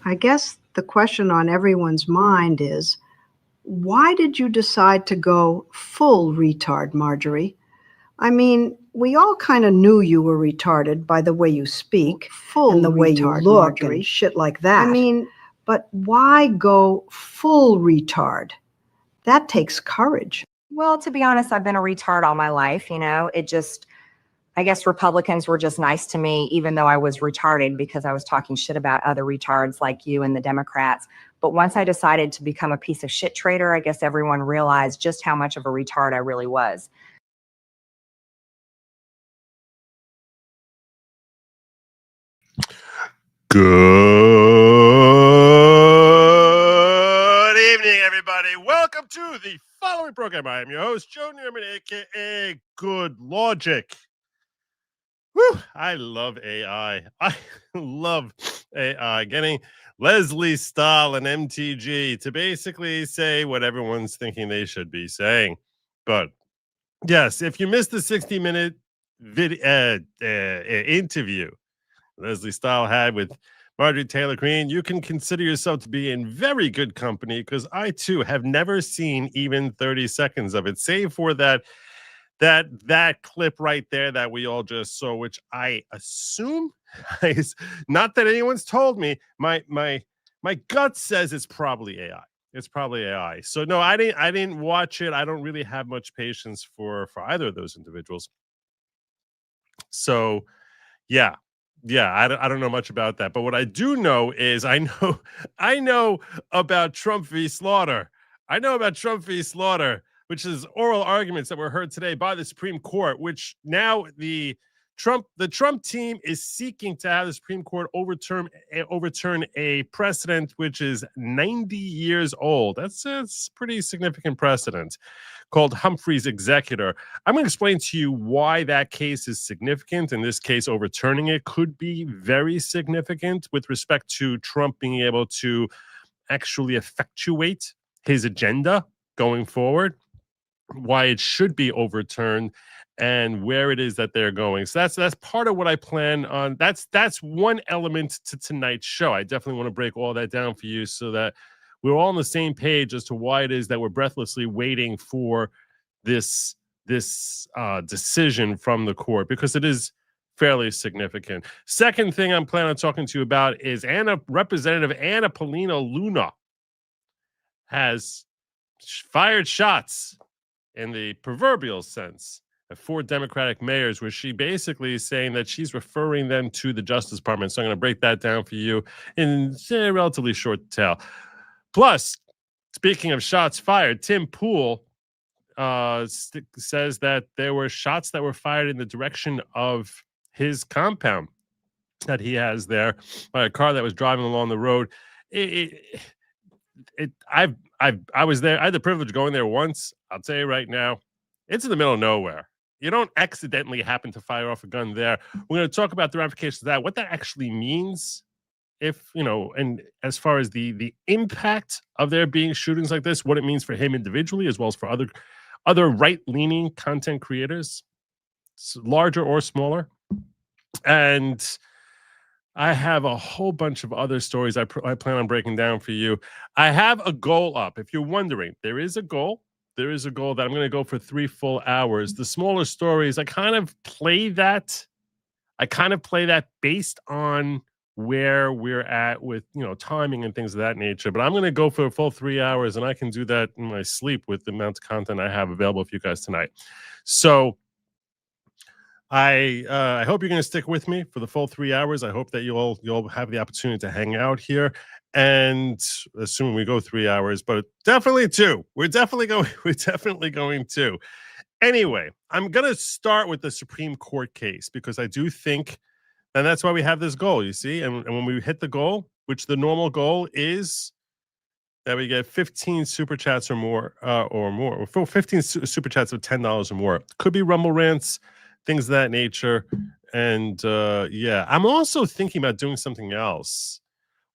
I guess the question on everyone's mind is, why did you decide to go full retard, Marjorie? I mean, we all kind of knew you were retarded by the way you speak and the way you look and shit like that. I mean, but why go full retard? That takes courage. Well, to be honest, I've been a retard all my life. I guess Republicans were just nice to me, even though I was retarded because I was talking shit about other retards like you and the Democrats. But once I decided to become a piece of shit traitor, I guess everyone realized just how much of a retard I really was. Good evening, everybody. Welcome to the following program. I am your host, Joe Newman, a.k.a. Good Logic. Whew, I love AI. I love AI. Getting Leslie Stahl and MTG to basically say what everyone's thinking they should be saying. But yes, if you missed the 60-minute interview Leslie Stahl had with Marjorie Taylor Greene, you can consider yourself to be in very good company because I too have never seen even 30 seconds of it, save for that clip right there that we all just saw, which I assume is not that anyone's told me. My gut says it's probably AI. It's probably AI. So no, I didn't watch it. I don't really have much patience for either of those individuals. So yeah, I don't know much about that, but what I do know is I know about Trump v. Slaughter. I know about Trump v. Slaughter, which is oral arguments that were heard today by the Supreme Court, which now the Trump team is seeking to have the Supreme Court overturn a precedent which is 90 years old. That's a pretty significant precedent called Humphrey's Executor. I'm going to explain to you why that case is significant. In this case, overturning it could be very significant with respect to Trump being able to actually effectuate his agenda going forward, why it should be overturned, and where it is that they're going. So that's part of what I plan on. That's one element to tonight's show. I definitely want to break all that down for you so that we're all on the same page as to why it is that we're breathlessly waiting for this decision from the court, because it is fairly significant. Second thing I'm planning on talking to you about is Representative Paulina Luna has fired shots in the proverbial sense at 4 Democratic mayors, where she basically is saying that she's referring them to the Justice Department. So I'm going to break that down for you in a relatively short tale. Plus, speaking of shots fired, Tim Pool says that there were shots that were fired in the direction of his compound that he has there by a car that was driving along the road. I was there. I had the privilege of going there once. I'll tell you right now, it's in the middle of nowhere. You don't accidentally happen to fire off a gun there. We're going to talk about the ramifications of that, what that actually means, if and as far as the impact of there being shootings like this, what it means for him individually, as well as for other right-leaning content creators, larger or smaller. And I have a whole bunch of other stories I plan on breaking down for you. I have a goal up. If you're wondering, there is a goal. There is a goal that I'm going to go for 3 full hours. The smaller stories, I kind of play that based on where we're at with, timing and things of that nature. But I'm going to go for a full 3 hours, and I can do that in my sleep with the amount of content I have available for you guys tonight. So I hope you're going to stick with me for the full 3 hours. I hope that you'll have the opportunity to hang out here, and assuming we go 3 hours, but definitely 2. We're definitely going 2. Anyway, I'm going to start with the Supreme Court case because I do think, and that's why we have this goal, you see, and when we hit the goal, which the normal goal is that we get 15 super chats or more, or 15 super chats of $10 or more. Could be Rumble rants, things of that nature. And I'm also thinking about doing something else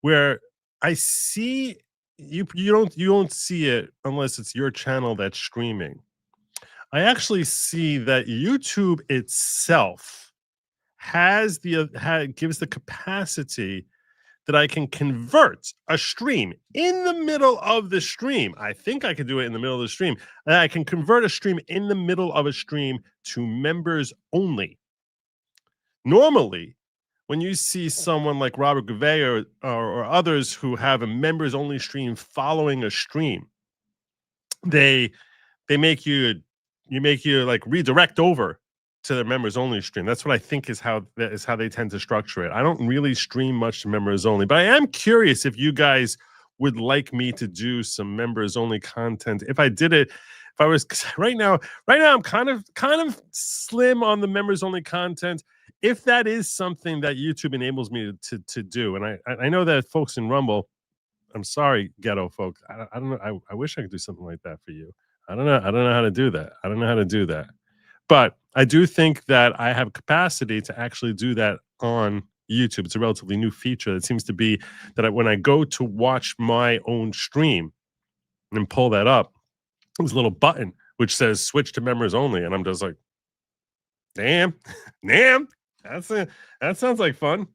where I see you don't see it unless it's your channel that's streaming. I actually see that YouTube itself gives the capacity that I can convert a stream in the middle of the stream. I think I could do it in the middle of the stream. And I can convert a stream in the middle of a stream to members only. Normally, when you see someone like Robert Gouveia or others who have a members only stream following a stream, they make you like redirect over to the members only stream. That's what I think is how they tend to structure it. I don't really stream much to members only, but I am curious if you guys would like me to do some members only content. If I did it, if I was right now I'm kind of slim on the members only content. If that is something that YouTube enables me to do, and I know that folks in Rumble, I'm sorry, ghetto folks, I don't know. I wish I could do something like that for you. I don't know how to do that. But I do think that I have capacity to actually do that on YouTube. It's a relatively new feature. It seems to be that when I go to watch my own stream and pull that up, there's a little button which says switch to members only, and I'm just like, damn, that sounds like fun.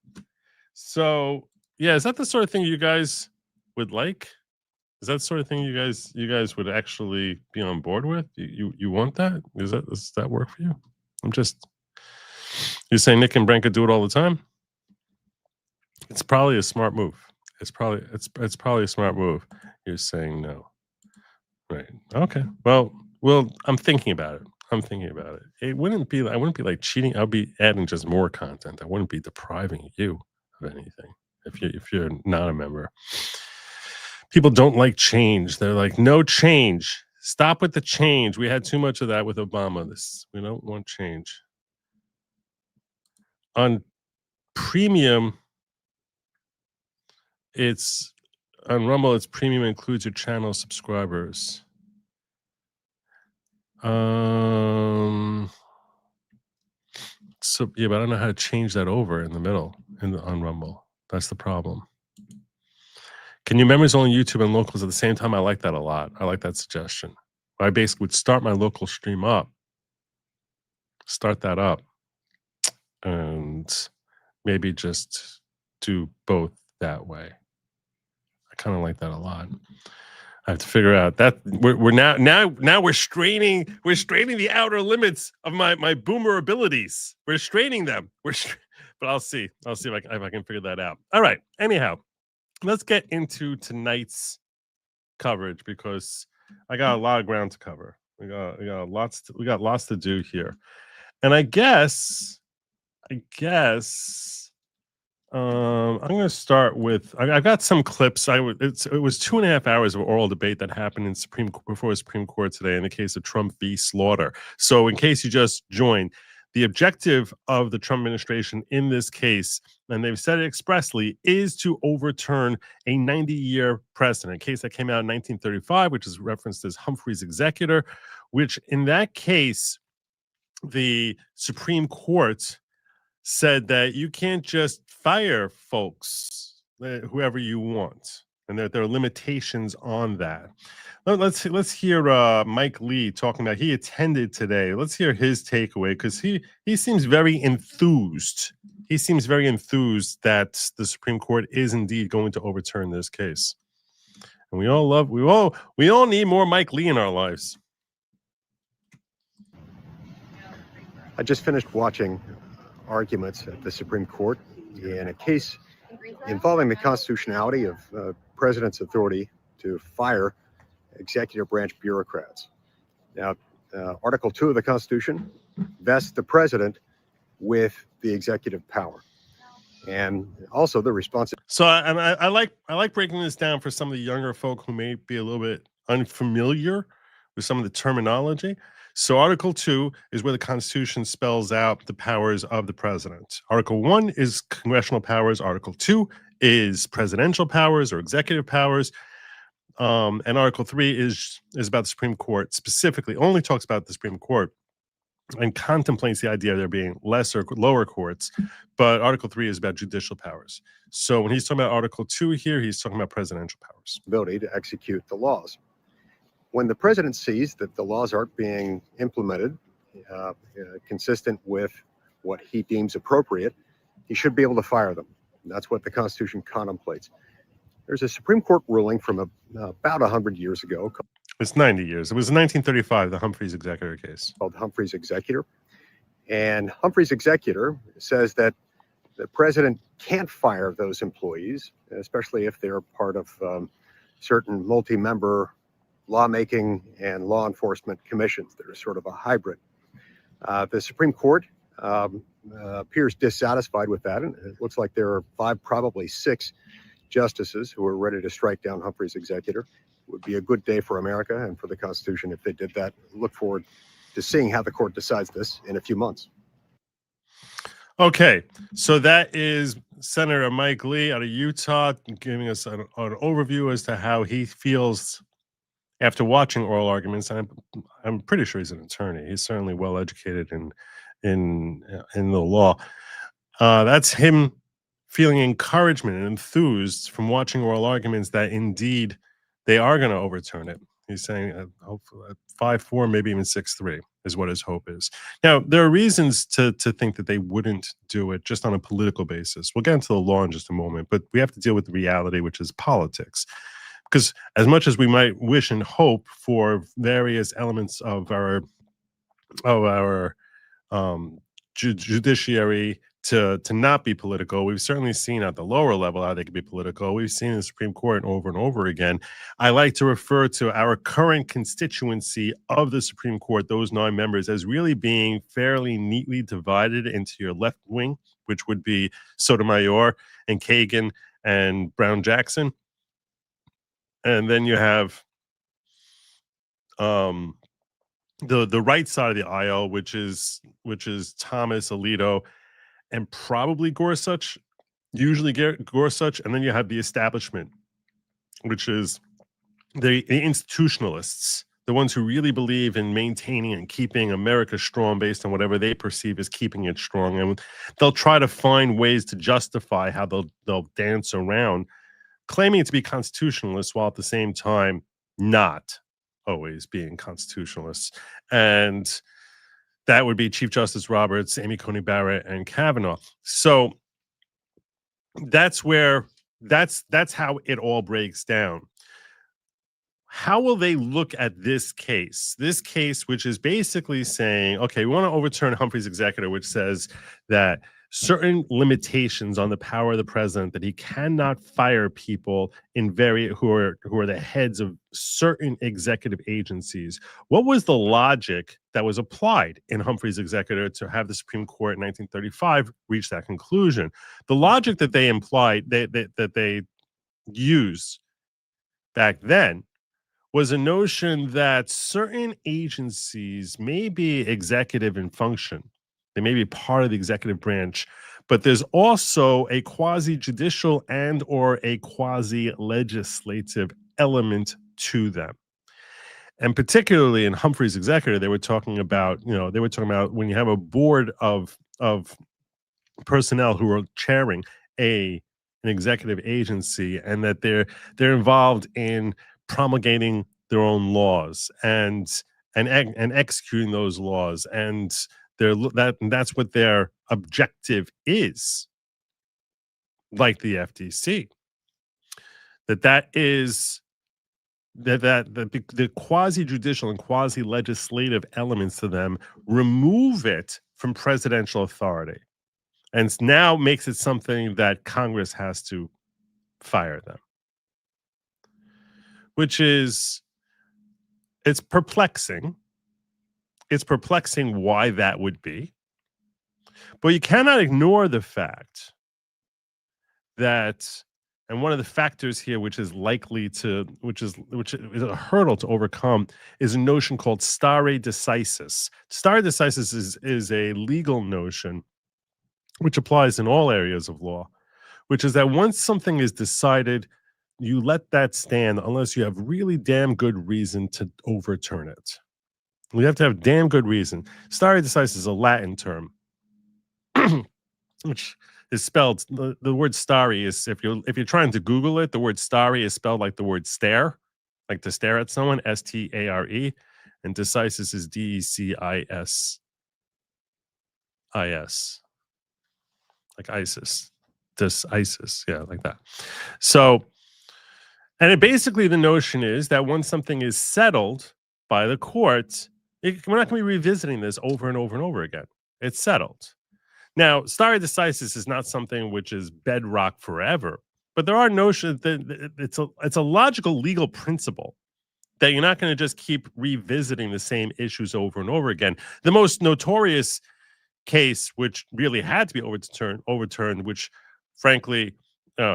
So yeah, is that the sort of thing you guys would like? Is that the sort of thing you guys would actually be on board with? You want that? Does that work for you? You're saying Nick and Branka do it all the time? It's probably a smart move. It's probably a smart move. You're saying no. Right. Okay. Well, I'm thinking about it. I wouldn't be like cheating. I'll be adding just more content. I wouldn't be depriving you of anything if you're not a member. People don't like change. They're like, no change. Stop with the change. We had too much of that with Obama. We don't want change. On premium, on Rumble, it's premium includes your channel subscribers. So yeah, but I don't know how to change that over in the middle on Rumble. That's the problem. Can you members only YouTube and locals at the same time? I like that a lot. I like that suggestion. I basically would start my local stream up, and maybe just do both that way. I kind of like that a lot. I have to figure out that we're now we're straining the outer limits of my boomer abilities. We're straining them. But I'll see if I can figure that out. All right. Anyhow, let's get into tonight's coverage because I got a lot of ground to cover. We got lots to do here, and I guess I'm going to start with. I've got some clips. It was 2.5 hours of oral debate that happened before the Supreme Court today in the case of Trump v. Slaughter. So, in case you just joined, the objective of the Trump administration in this case, and they've said it expressly, is to overturn a 90-year precedent, a case that came out in 1935, which is referenced as Humphrey's Executor, which in that case, the Supreme Court said that you can't just fire folks, whoever you want, and that there are limitations on that. Let's hear Mike Lee talking about. He attended today. Let's hear his takeaway because he seems very enthused. He seems very enthused that the Supreme Court is indeed going to overturn this case, and we all need more Mike Lee in our lives. I just finished watching arguments at the Supreme Court in a case involving the constitutionality of president's authority to fire executive branch bureaucrats. Now, Article 2 of the Constitution vests the president with the executive power, and also the responsibility. So, I like breaking this down for some of the younger folk who may be a little bit unfamiliar with some of the terminology. So Article 2 is where the Constitution spells out the powers of the president. Article 1 is congressional powers. Article 2 is presidential powers or executive powers. And Article 3 is about the Supreme Court specifically, only talks about the Supreme Court and contemplates the idea of there being lower courts. But Article 3 is about judicial powers. So when he's talking about Article 2 here, he's talking about presidential powers. Ability to execute the laws. When the president sees that the laws aren't being implemented consistent with what he deems appropriate, he should be able to fire them. That's what the Constitution contemplates. There's a Supreme Court ruling from about 100 years ago It's 90 years. It was in 1935, the Humphreys Executor case. called Humphrey's Executor. And Humphrey's Executor says that the president can't fire those employees, especially if they're part of certain multi-member lawmaking and law enforcement commissions that are sort of a hybrid. The Supreme Court appears dissatisfied with that, and it looks like there are 5, probably 6 justices who are ready to strike down Humphrey's Executor. It would be a good day for America and for the Constitution if they did that. Look forward to seeing how the court decides this in a few months. Okay, so that is Senator Mike Lee out of Utah giving us an overview as to how he feels after watching oral arguments. I'm pretty sure he's an attorney. He's certainly well educated in the law. That's him feeling encouragement and enthused from watching oral arguments that indeed they are going to overturn it. He's saying hopefully 5-4, maybe even 6-3 is what his hope is. Now, there are reasons to think that they wouldn't do it just on a political basis. We'll get into the law in just a moment, but we have to deal with the reality, which is politics. Because as much as we might wish and hope for various elements of our judiciary to not be political, we've certainly seen at the lower level how they can be political. We've seen in the Supreme Court over and over again. I like to refer to our current constituency of the Supreme Court, those 9 members, as really being fairly neatly divided into your left wing, which would be Sotomayor and Kagan and Brown-Jackson. And then you have the right side of the aisle, which is Thomas, Alito, and probably Gorsuch, usually Gorsuch. And then you have the establishment, which is the institutionalists, the ones who really believe in maintaining and keeping America strong based on whatever they perceive as keeping it strong. And they'll try to find ways to justify how they'll dance around claiming to be constitutionalists while at the same time not always being constitutionalists. And that would be Chief Justice Roberts, Amy Coney Barrett, and Kavanaugh. So that's how it all breaks down. How will they look at this case? This case, which is basically saying, okay, we want to overturn Humphrey's Executor, which says that certain limitations on the power of the president, that he cannot fire people who are the heads of certain executive agencies. What was the logic that was applied in Humphrey's Executor to have the Supreme Court in 1935 reach that conclusion? The logic that they implied that they used back then was a notion that certain agencies may be executive in function. They may be part of the executive branch, but there's also a quasi-judicial and or a quasi-legislative element to them. And particularly in Humphrey's Executor, they were talking about when you have a board of personnel who are chairing an executive agency, and that they're involved in promulgating their own laws and executing those laws, and that's what their objective is, like the FTC. The quasi-judicial and quasi-legislative elements to them remove it from presidential authority, and now makes it something that Congress has to fire them, which is, it's perplexing. It's perplexing why that would be, but you cannot ignore the fact that, and one of the factors here, which is a hurdle to overcome, is a notion called stare decisis. Stare decisis is a legal notion which applies in all areas of law, which is that once something is decided, you let that stand unless you have really damn good reason to overturn it. You have to have damn good reason. Stare decisis is a Latin term, which is spelled, the word stare is, if you're trying to Google it, the word stare is spelled like the word stare, like to stare at someone, S-T-A-R-E, and decisis is D-E-C-I-S-I-S, like ISIS, decisis. Yeah, like that. So, and it basically the notion is that once something is settled by the courts, we're not going to be revisiting this over and over and over again. It's settled. Now, stare decisis is not something which is bedrock forever, but there are notions that it's a logical legal principle that you're not going to just keep revisiting the same issues over and over again. The most notorious case, which really had to be overturned, which frankly,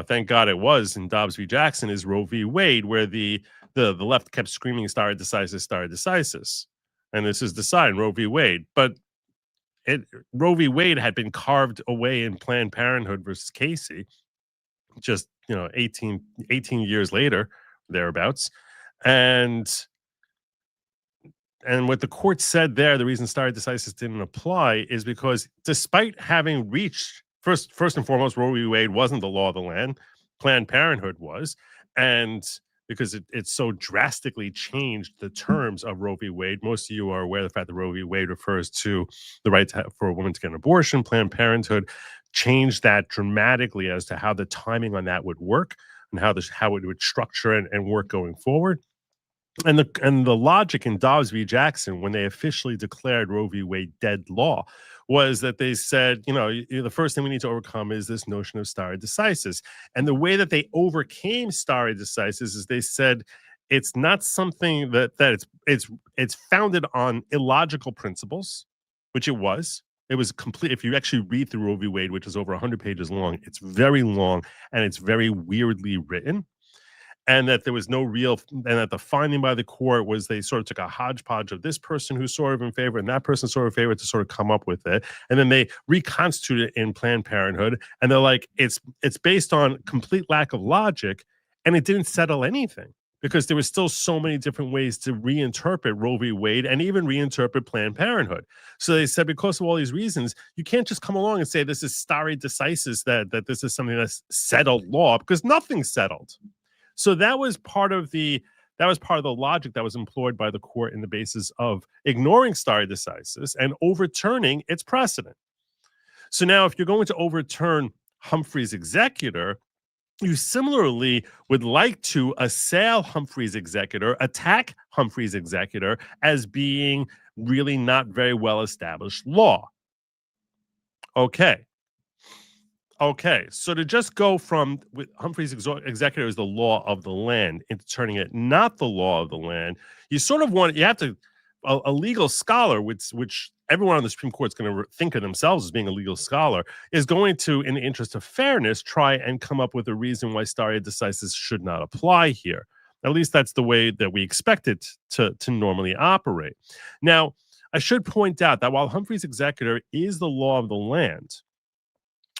thank God it was in Dobbs v. Jackson, is Roe v. Wade, where the left kept screaming stare decisis. And this is decided Roe v. Wade. But Roe v. Wade had been carved away in Planned Parenthood versus Casey, just 18 years later, thereabouts. And what the court said there, the reason stare decisis didn't apply is because despite having reached, first and foremost, Roe v. Wade wasn't the law of the land, Planned Parenthood was, and because it so drastically changed the terms of Roe v. Wade. Most of you are aware of the fact that Roe v. Wade refers to the right for a woman to get an abortion. Planned Parenthood changed that dramatically as to how the timing on that would work and how it would structure and work going forward. And the logic in Dobbs v. Jackson, when they officially declared Roe v. Wade dead law, was that they said, the first thing we need to overcome is this notion of stare decisis. And the way that they overcame stare decisis is they said it's not something that it's founded on illogical principles, which it was. It was complete. If you actually read through Roe v. Wade, which is over 100 pages long, it's very long and it's very weirdly written. And that there was no real, and that the finding by the court was they sort of took a hodgepodge of this person who's sort of in favor and that person sort of in favor to sort of come up with it. And then they reconstitute it in Planned Parenthood. And they're like, it's based on complete lack of logic. And it didn't settle anything because there was still so many different ways to reinterpret Roe v. Wade and even reinterpret Planned Parenthood. So they said, because of all these reasons, you can't just come along and say this is stare decisis, that this is something that's settled law, because nothing's settled. So that was part of the logic that was employed by the court in the basis of ignoring stare decisis and overturning its precedent. So now if you're going to overturn Humphrey's Executor, you similarly would like to assail Humphrey's Executor, attack Humphrey's Executor as being really not very well established law. Okay, so to just go from Humphrey's Executor is the law of the land into turning it not the law of the land, you have to, a legal scholar, which everyone on the Supreme Court is going to think of themselves as being a legal scholar, is going to, in the interest of fairness, try and come up with a reason why stare decisis should not apply here. At least that's the way that we expect it to normally operate. Now, I should point out that while Humphrey's Executor is the law of the land,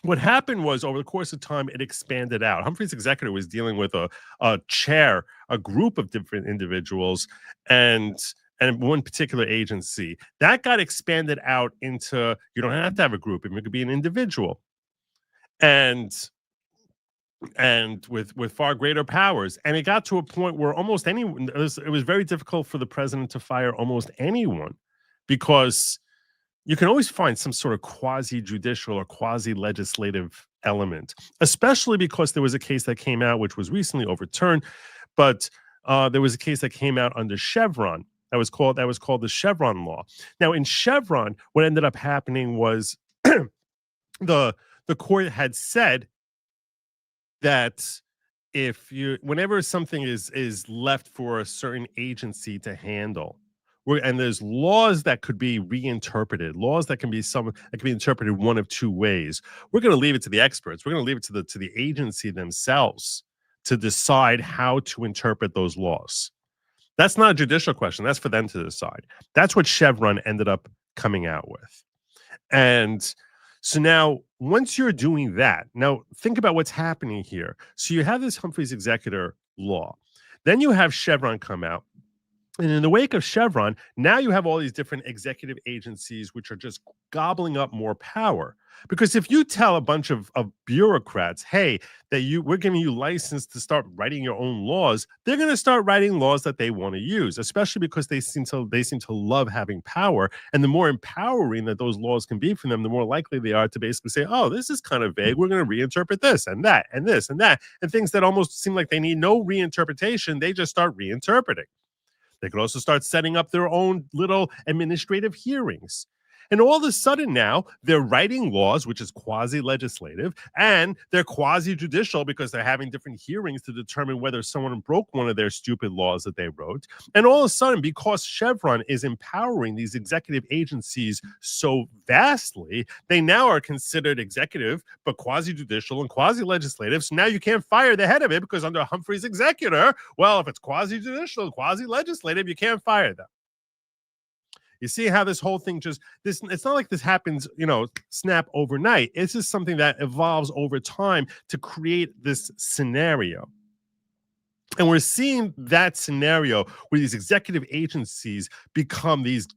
what happened was over the course of time, it expanded out. Humphrey's Executor was dealing with a group of different individuals and one particular agency. That got expanded out into, you don't have to have a group. It could be an individual. And with far greater powers. And it got to a point where almost anyone, it was very difficult for the president to fire almost anyone because you can always find some sort of quasi-judicial or quasi-legislative element, especially because there was a case that came out, which was recently overturned, but there was a case that came out under Chevron that was called the Chevron law. Now, in Chevron, what ended up happening was the court had said that whenever something is left for a certain agency to handle, and there's laws that could be reinterpreted, laws that can be interpreted one of two ways. We're going to leave it to the experts. We're going to leave it to the agency themselves to decide how to interpret those laws. That's not a judicial question. That's for them to decide. That's what Chevron ended up coming out with. And so now, once you're doing that, now think about what's happening here. So you have this Humphrey's Executor law. Then you have Chevron come out. And in the wake of Chevron, now you have all these different executive agencies which are just gobbling up more power. Because if you tell a bunch of bureaucrats, hey, we're giving you license to start writing your own laws, they're going to start writing laws that they want to use, especially because they seem to love having power. And the more empowering that those laws can be for them, the more likely they are to basically say, oh, this is kind of vague. We're going to reinterpret this and that and this and that. And things that almost seem like they need no reinterpretation, they just start reinterpreting. They could also start setting up their own little administrative hearings. And all of a sudden now, they're writing laws, which is quasi-legislative, and they're quasi-judicial because they're having different hearings to determine whether someone broke one of their stupid laws that they wrote. And all of a sudden, because Chevron is empowering these executive agencies so vastly, they now are considered executive, but quasi-judicial and quasi-legislative. So now you can't fire the head of it because under Humphrey's executor, well, if it's quasi-judicial, quasi-legislative, you can't fire them. You see how this whole thing it's not like this happens, snap overnight. It's just something that evolves over time to create this scenario. And we're seeing that scenario where these executive agencies become these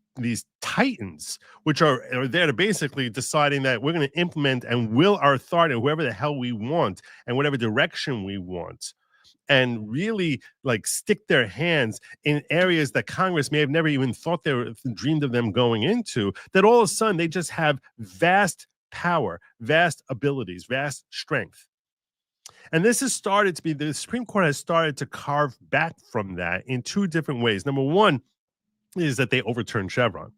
titans, which are there to basically deciding that we're going to implement and will our authority whoever the hell we want and whatever direction we want. And really stick their hands in areas that Congress may have never even thought dreamed of them going into, that all of a sudden they just have vast power, vast abilities, vast strength. And this has started to be, the Supreme Court has started to carve back from that in two different ways. Number one is that they overturned Chevron.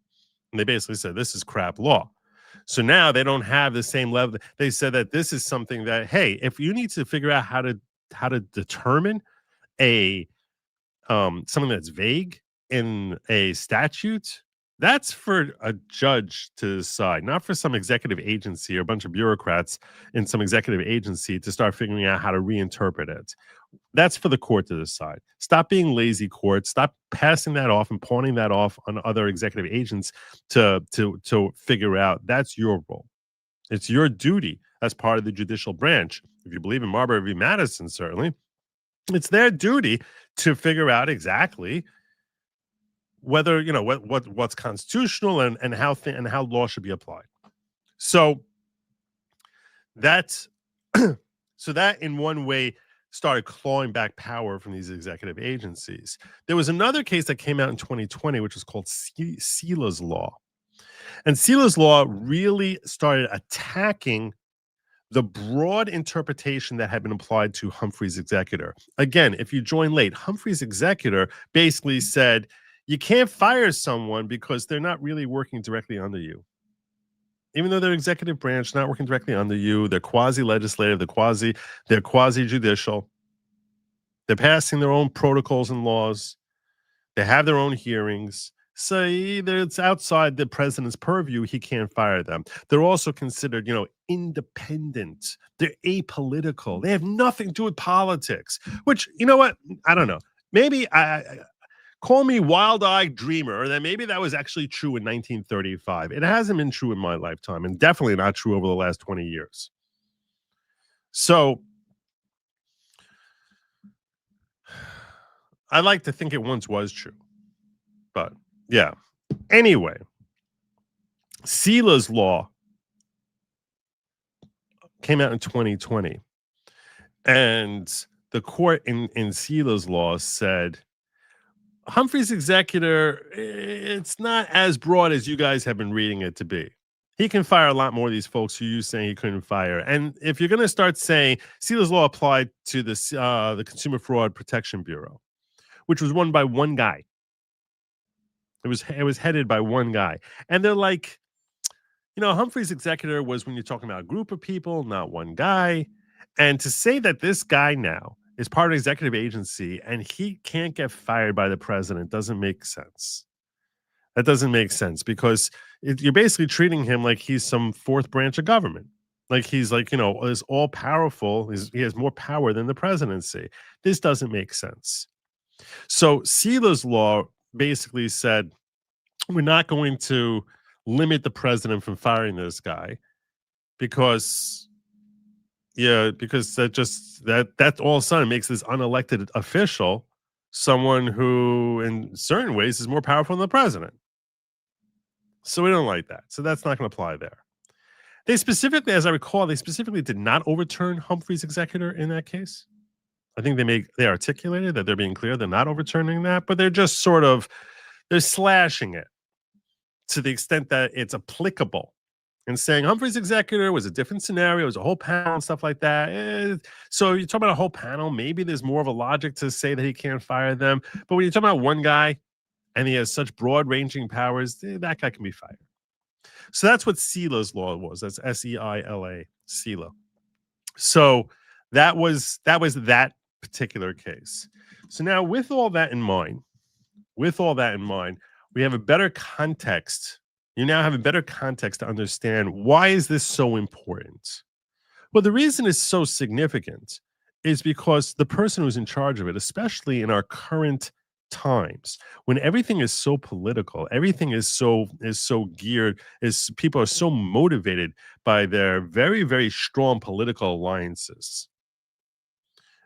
And they basically said, this is crap law. So now they don't have the same level. They said that this is something that, hey, if you need to figure out how to determine something that's vague in a statute, that's for a judge to decide, not for some executive agency or a bunch of bureaucrats in some executive agency to start figuring out how to reinterpret it. That's for the court to decide. Stop being lazy, court. Stop passing that off and pawning that off on other executive agents to figure out. That's your role. It's your duty as part of the judicial branch. If you believe in Marbury v. Madison, certainly, it's their duty to figure out exactly whether what's constitutional and how law should be applied. So that in one way started clawing back power from these executive agencies. There was another case that came out in 2020, which was called Seala's Law. And Seala's Law really started attacking the broad interpretation that had been applied to Humphrey's executor. Again, if you join late, Humphrey's executor basically said, you can't fire someone because they're not really working directly under you. Even though they're executive branch, not working directly under you, they're quasi-legislative, they're quasi-judicial. They're passing their own protocols and laws. They have their own hearings. So either it's outside the president's purview, he can't fire them. They're also considered, independent. They're apolitical. They have nothing to do with politics, which, you know what? I don't know. Maybe call me wild-eyed dreamer, that maybe that was actually true in 1935. It hasn't been true in my lifetime, and definitely not true over the last 20 years. So I like to think it once was true. But yeah. Anyway, Seala's Law came out in 2020. And the court in Seala's Law said, Humphrey's executor, it's not as broad as you guys have been reading it to be. He can fire a lot more of these folks who you saying he couldn't fire. And if you're going to start saying Seala's Law applied to the Consumer Fraud Protection Bureau, which was run by one guy. It was headed by one guy. And they're like, Humphrey's executor was when you're talking about a group of people, not one guy. And to say that this guy now is part of an executive agency and he can't get fired by the president doesn't make sense. That doesn't make sense because you're basically treating him like he's some fourth branch of government. Like he's is all powerful. He has more power than the presidency. This doesn't make sense. So Seala's Law basically said, we're not going to limit the president from firing this guy because that all of a sudden makes this unelected official someone who in certain ways is more powerful than the president. So we don't like that. So that's not going to apply there. They specifically, as I recall, they specifically did not overturn Humphrey's executor in that case. I think they articulated that they're being clear. They're not overturning that, but they're just sort of, they're slashing it to the extent that it's applicable and saying Humphrey's executor was a different scenario. It was a whole panel and stuff like that. So you talk about a whole panel. Maybe there's more of a logic to say that he can't fire them. But when you talk about one guy and he has such broad-ranging powers, that guy can be fired. So that's what Sela's law was. That's S-E-I-L-A, Sela. So that was that particular case. So now with all that in mind, we have a better context. You now have a better context to understand why is this so important? Well, the reason it's so significant is because the person who's in charge of it, especially in our current times when everything is so political, everything is so geared, is people are so motivated by their very, very strong political alliances.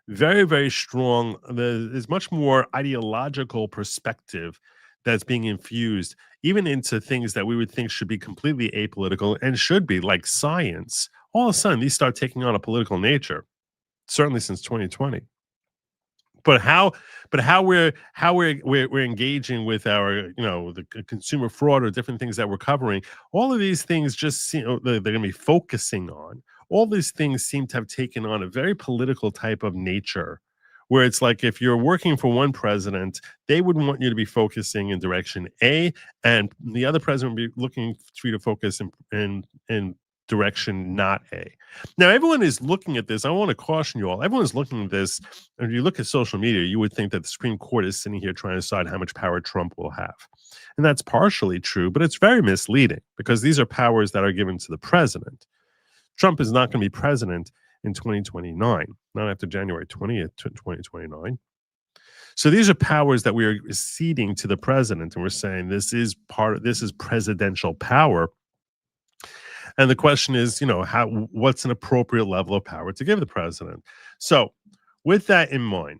Very, very strong. There's much more ideological perspective that's being infused even into things that we would think should be completely apolitical and should be like science. All of a sudden, these start taking on a political nature, certainly since 2020. But how we're engaging with our, the consumer fraud or different things that we're covering, all of these things just seem they're going to be focusing on. All these things seem to have taken on a very political type of nature, where it's like if you're working for one president, they would want you to be focusing in direction A, and the other president would be looking for you to focus in direction not A. Now, everyone is looking at this. I want to caution you all. Everyone's looking at this. If you look at social media, you would think that the Supreme Court is sitting here trying to decide how much power Trump will have. And that's partially true, but it's very misleading because these are powers that are given to the president. Trump is not going to be president in 2029, not after January 20th, 2029. So these are powers that we are ceding to the president, and we're saying this is presidential power. And the question is, what's an appropriate level of power to give the president? So with that in mind,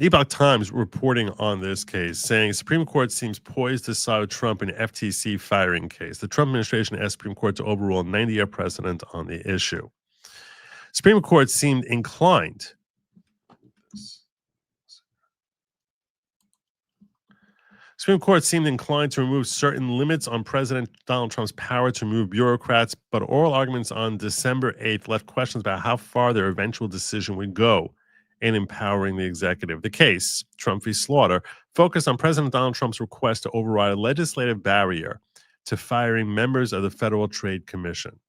Epoch Times reporting on this case, saying Supreme Court seems poised to side with Trump in FTC firing case. The Trump administration asked Supreme Court to overrule a 90-year precedent on the issue. Supreme Court seemed inclined. Supreme Court seemed inclined to remove certain limits on President Donald Trump's power to remove bureaucrats, but oral arguments on December 8th left questions about how far their eventual decision would go in empowering the executive. The case, Trump v. Slaughter, focused on President Donald Trump's request to override a legislative barrier to firing members of the Federal Trade Commission.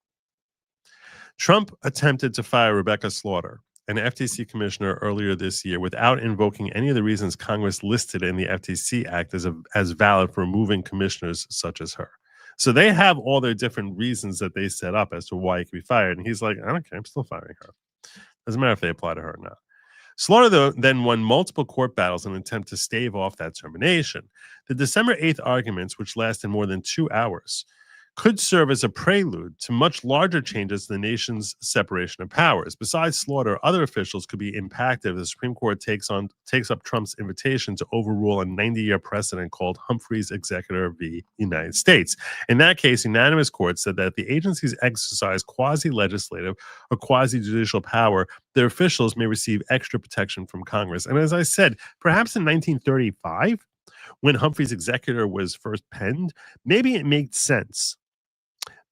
Trump attempted to fire Rebecca Slaughter, an FTC commissioner, earlier this year without invoking any of the reasons Congress listed in the FTC Act as valid for removing commissioners such as her. So they have all their different reasons that they set up as to why he could be fired. And he's like, I don't care, I'm still firing her. Doesn't matter if they apply to her or not. Slaughter then won multiple court battles in an attempt to stave off that termination. The December 8th arguments, which lasted more than 2 hours, could serve as a prelude to much larger changes to the nation's separation of powers. Besides Slaughter, other officials could be impacted if the Supreme Court takes up Trump's invitation to overrule a 90-year precedent called Humphrey's Executor v. United States. In that case, unanimous court said that if the agencies exercise quasi-legislative or quasi-judicial power, their officials may receive extra protection from Congress. And as I said, perhaps in 1935, when Humphrey's Executor was first penned, maybe it made sense.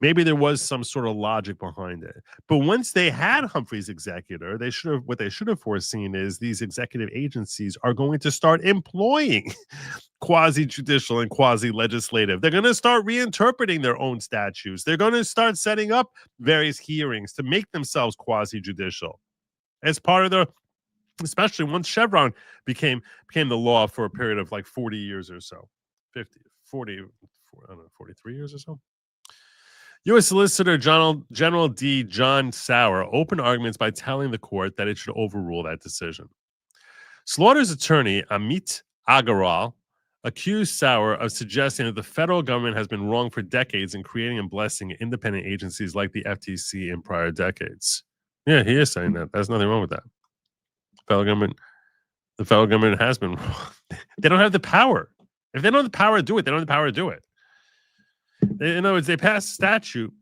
Maybe there was some sort of logic behind it. But once they had Humphrey's Executor, what they should have foreseen is these executive agencies are going to start employing quasi-judicial and quasi-legislative. They're going to start reinterpreting their own statutes. They're going to start setting up various hearings to make themselves quasi-judicial as part of their, especially once Chevron became the law for a period of like 40 years or so, 43 years or so. U.S. Solicitor General D. John Sauer opened arguments by telling the court that it should overrule that decision. Slaughter's attorney, Amit Agarwal, accused Sauer of suggesting that the federal government has been wrong for decades in creating and blessing independent agencies like the FTC in prior decades. Yeah, he is saying that. There's nothing wrong with that. Federal government, the federal government has been wrong. They don't have the power. If they don't have the power to do it, they don't have the power to do it. In other words, they pass a statute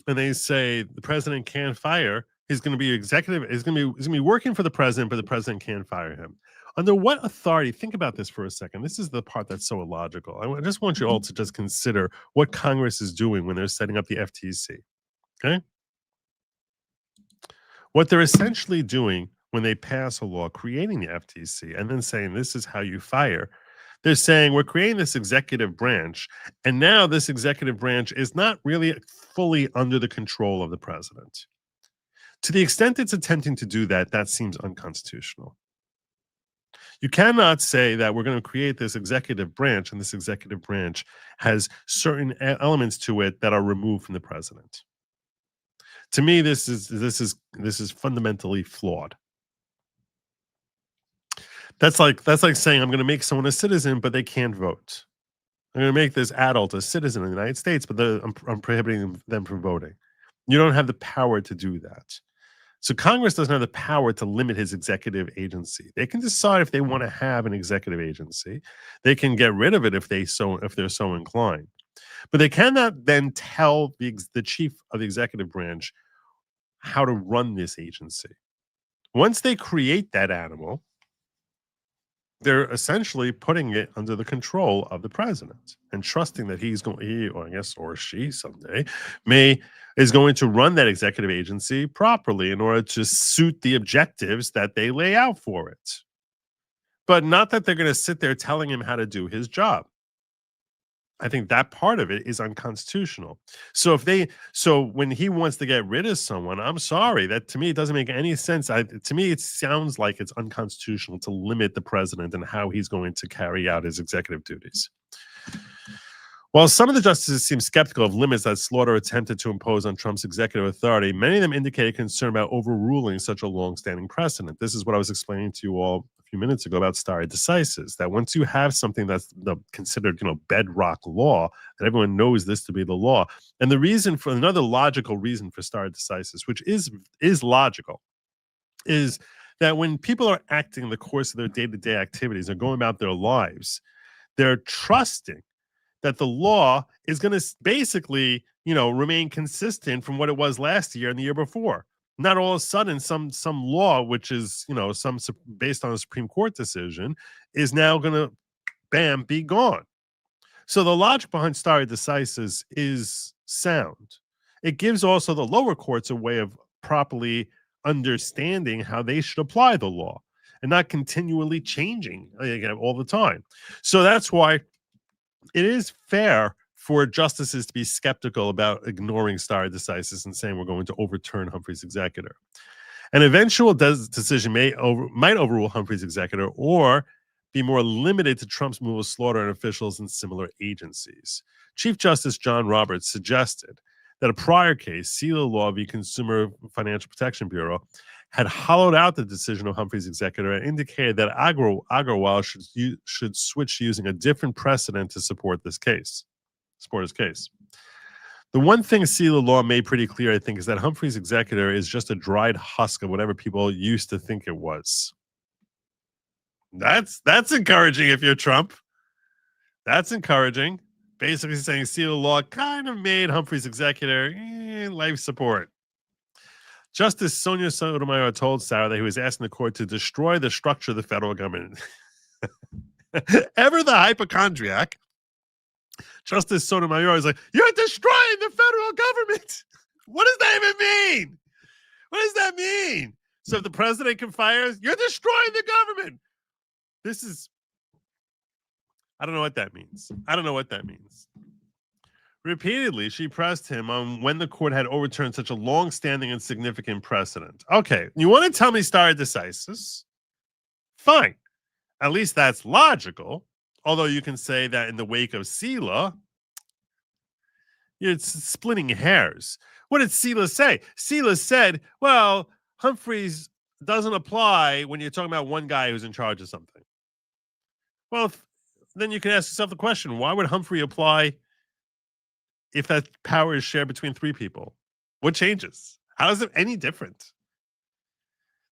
and they say the president can't fire. He's going to be executive. He's going to be working for the president, but the president can't fire him. Under what authority? Think about this for a second. This is the part that's so illogical. I just want you all to just consider what Congress is doing when they're setting up the FTC. Okay? What they're essentially doing when they pass a law creating the FTC and then saying this is how you fire, they're saying we're creating this executive branch, and now this executive branch is not really fully under the control of the president. To the extent it's attempting to do that, that seems unconstitutional. You cannot say that we're going to create this executive branch, and this executive branch has certain elements to it that are removed from the president. To me, this is fundamentally flawed. That's like saying I'm going to make someone a citizen, but they can't vote. I'm going to make this adult a citizen in the United States, but I'm prohibiting them from voting. You don't have the power to do that. So Congress doesn't have the power to limit his executive agency. They can decide if they want to have an executive agency. They can get rid of it if they're so inclined. But they cannot then tell the chief of the executive branch how to run this agency. Once they create that animal, they're essentially putting it under the control of the president and trusting that or she someday is going to run that executive agency properly in order to suit the objectives that they lay out for it. But not that they're going to sit there telling him how to do his job. I think that part of it is unconstitutional. So when he wants to get rid of someone, I'm sorry, that to me it doesn't make any sense. To me, it sounds like it's unconstitutional to limit the president and how he's going to carry out his executive duties. While some of the justices seem skeptical of limits that Slaughter attempted to impose on Trump's executive authority, many of them indicated concern about overruling such a long-standing precedent. This is what I was explaining to you all a few minutes ago about stare decisis, that once you have something that's considered, bedrock law, that everyone knows this to be the law. And another logical reason for stare decisis, which is logical, is that when people are acting in the course of their day-to-day activities, they're going about their lives, they're trusting that the law is going to basically, remain consistent from what it was last year and the year before. Not all of a sudden some law, which is, based on a Supreme Court decision, is now going to, be gone. So the logic behind stare decisis is sound. It gives also the lower courts a way of properly understanding how they should apply the law and not continually changing all the time. So that's why it is fair for justices to be skeptical about ignoring stare decisis and saying we're going to overturn Humphrey's executor. An eventual decision might overrule Humphrey's executor or be more limited to Trump's move of Slaughter and officials in similar agencies. Chief Justice John Roberts suggested that a prior case, Sealer Law v. Consumer Financial Protection Bureau, had hollowed out the decision of Humphrey's executor and indicated that Agrawal should switch to using a different precedent to support his case. The one thing Sealer Law made pretty clear, I think, is that Humphrey's executor is just a dried husk of whatever people used to think it was. That's encouraging if you're Trump. That's encouraging. Basically saying Sealer Law kind of made Humphrey's executor life support. Justice Sonia Sotomayor told Sauer that he was asking the court to destroy the structure of the federal government. Ever the hypochondriac, Justice Sotomayor is like, you're destroying the federal government. What does that even mean? What does that mean? So if the president can fire us, you're destroying the government. I don't know what that means. Repeatedly, she pressed him on when the court had overturned such a long-standing and significant precedent. Okay, you want to tell me stare decisis? Fine. At least that's logical. Although you can say that in the wake of Sealer, it's splitting hairs. What did Sealer say? Sealer said, well, Humphreys doesn't apply when you're talking about one guy who's in charge of something. Well, then you can ask yourself the question, why would Humphrey apply if that power is shared between three people? What changes? How is it any different?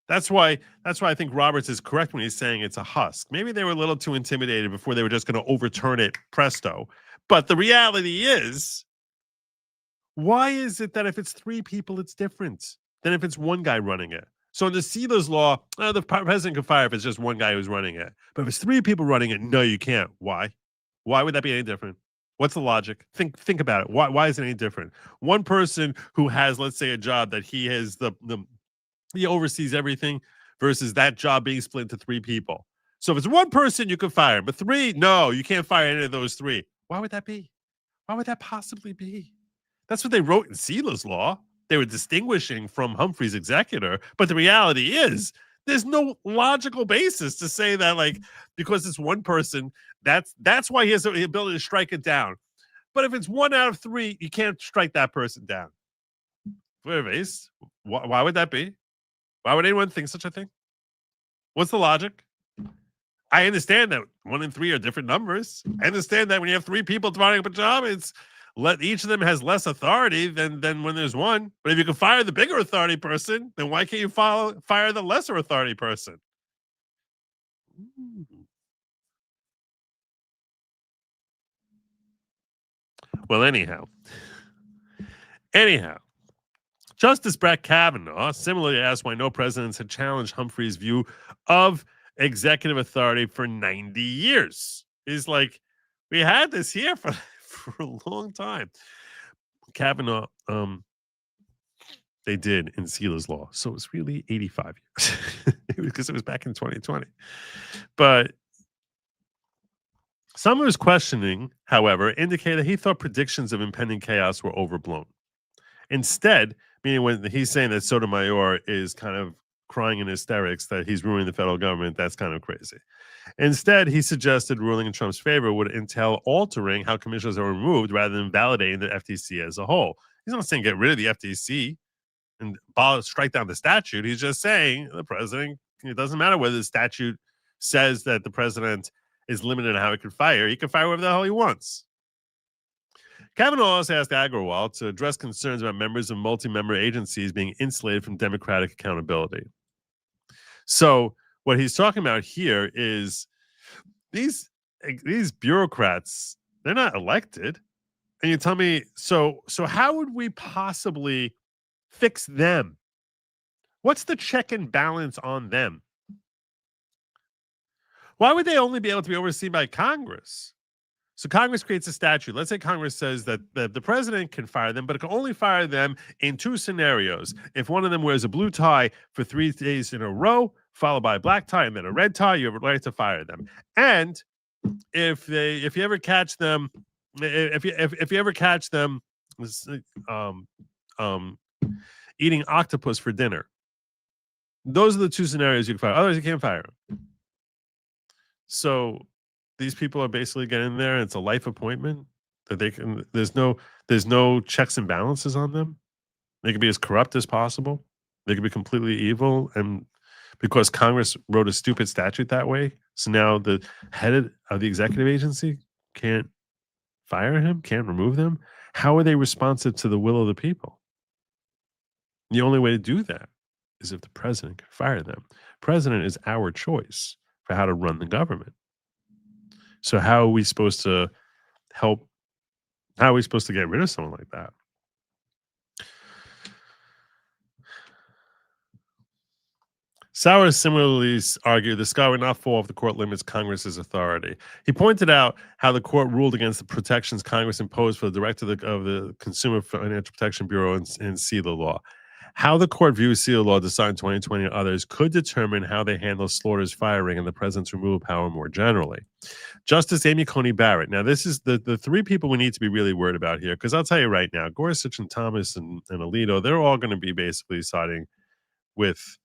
That's why I think Roberts is correct when he's saying it's a husk. Maybe they were a little too intimidated before they were just going to overturn it presto. But the reality is, why is it that if it's 3 people, it's different than if it's one guy running it? So in the Sealer's law, the president can fire if it's just one guy who's running it. But if it's 3 people running it, no, you can't. Why? Why would that be any different? What's the logic? Think about it. Why is it any different? One person who has, let's say, a job that he has he oversees everything versus that job being split into 3 people. So if it's one person, you can fire him, but 3, no, you can't fire any of those 3. Why would that be? Why would that possibly be? That's what they wrote in Sealer's law. They were distinguishing from Humphrey's executor, but the reality is there's no logical basis to say that, like, because it's one person, that's why he has the ability to strike it down. But if it's 1 out of 3, you can't strike that person down. Why would that be? Why would anyone think such a thing? What's the logic? I understand that 1 and 3 are different numbers. I understand that when you have 3 people dividing up a job, each of them has less authority than when there's one. But if you can fire the bigger authority person, then why can't you fire the lesser authority person? Well, anyhow, Justice Brett Kavanaugh similarly asked why no presidents had challenged Humphrey's view of executive authority for 90 years. He's like, we had this here for a long time. Kavanaugh, they did in Sealer's law. So it was really 85 years because it was back in 2020. But some of his questioning, however, indicated he thought predictions of impending chaos were overblown. Instead, meaning when he's saying that Sotomayor is kind of crying in hysterics that he's ruining the federal government, that's kind of crazy. Instead, he suggested ruling in Trump's favor would entail altering how commissioners are removed rather than validating the FTC as a whole. He's not saying get rid of the FTC and strike down the statute. He's just saying the president, it doesn't matter whether the statute says that the president is limited in how he can fire. He can fire whoever the hell he wants. Kavanaugh also asked Agrawal to address concerns about members of multi-member agencies being insulated from democratic accountability. So what he's talking about here is these bureaucrats, they're not elected. And you tell me, so how would we possibly fix them? What's the check and balance on them? Why would they only be able to be overseen by Congress? So Congress creates a statute. Let's say Congress says that the president can fire them, but it can only fire them in 2 scenarios. If one of them wears a blue tie for 3 days in a row, followed by a black tie and then a red tie, you have a right to fire them. And if you ever catch them eating octopus for dinner, those are the 2 scenarios you can fire. Otherwise, you can't fire them. So these people are basically getting there, and it's a life appointment that they can. There's no checks and balances on them. They can be as corrupt as possible. They can be completely evil, and because Congress wrote a stupid statute that way, so now the head of the executive agency can't fire him, can't remove them. How are they responsive to the will of the people? The only way to do that is if the president can fire them. President is our choice for how to run the government. So how are we supposed to help? How are we supposed to get rid of someone like that? Sauer similarly argued the sky would not fall if the court limits Congress's authority. He pointed out how the court ruled against the protections Congress imposed for the director of the Consumer Financial Protection Bureau in Sealer law. How the court views Sealer law decided in 2020 and others could determine how they handle Slaughter's firing and the president's removal of power more generally. Justice Amy Coney Barrett. Now, this is the 3 people we need to be really worried about here, because I'll tell you right now, Gorsuch and Thomas and Alito, they're all going to be basically siding with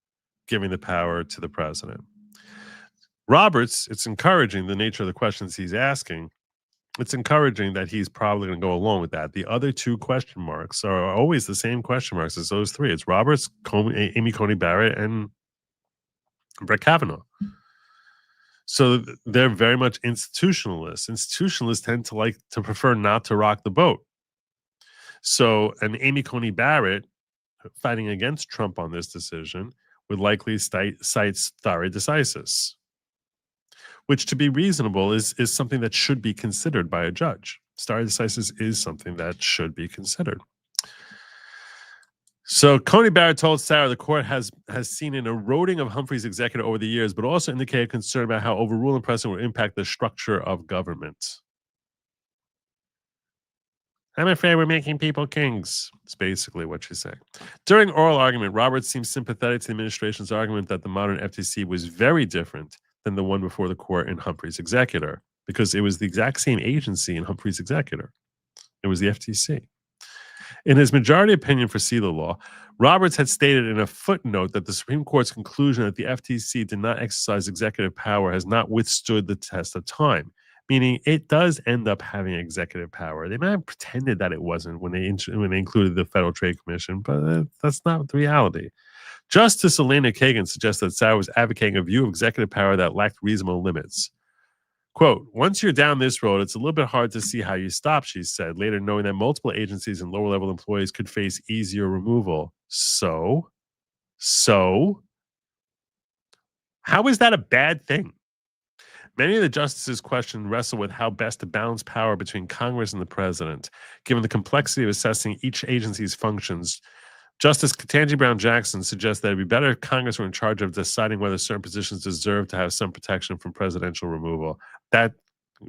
giving the power to the president. Roberts, it's encouraging the nature of the questions he's asking. It's encouraging that he's probably going to go along with that. The other 2 question marks are always the same question marks as those 3. It's Roberts, Amy Coney Barrett, and Brett Kavanaugh. So they're very much institutionalists. Institutionalists tend to prefer not to rock the boat. So, and Amy Coney Barrett, fighting against Trump on this decision, would likely cite stare decisis, which, to be reasonable, is something that should be considered by a judge. Stare decisis is something that should be considered. So Coney Barrett told Sarah the court has seen an eroding of Humphrey's executor over the years, but also indicated concern about how overruling precedent will impact the structure of government. I'm afraid we're making people kings. It's basically what she's saying. During oral argument, Roberts seemed sympathetic to the administration's argument that the modern FTC was very different than the one before the court in Humphrey's executor, because it was the exact same agency in Humphrey's executor. It was the FTC. In his majority opinion for Sealer Law, Roberts had stated in a footnote that the Supreme Court's conclusion that the FTC did not exercise executive power has not withstood the test of time, meaning it does end up having executive power. They might have pretended that it wasn't when they included the Federal Trade Commission, but that's not the reality. Justice Elena Kagan suggests that Sarah was advocating a view of executive power that lacked reasonable limits. Quote, once you're down this road, it's a little bit hard to see how you stop, she said, later knowing that multiple agencies and lower-level employees could face easier removal. So, how is that a bad thing? Many of the justices' questions wrestle with how best to balance power between Congress and the president, given the complexity of assessing each agency's functions. Justice Ketanji Brown Jackson suggests that it would be better if Congress were in charge of deciding whether certain positions deserve to have some protection from presidential removal. That,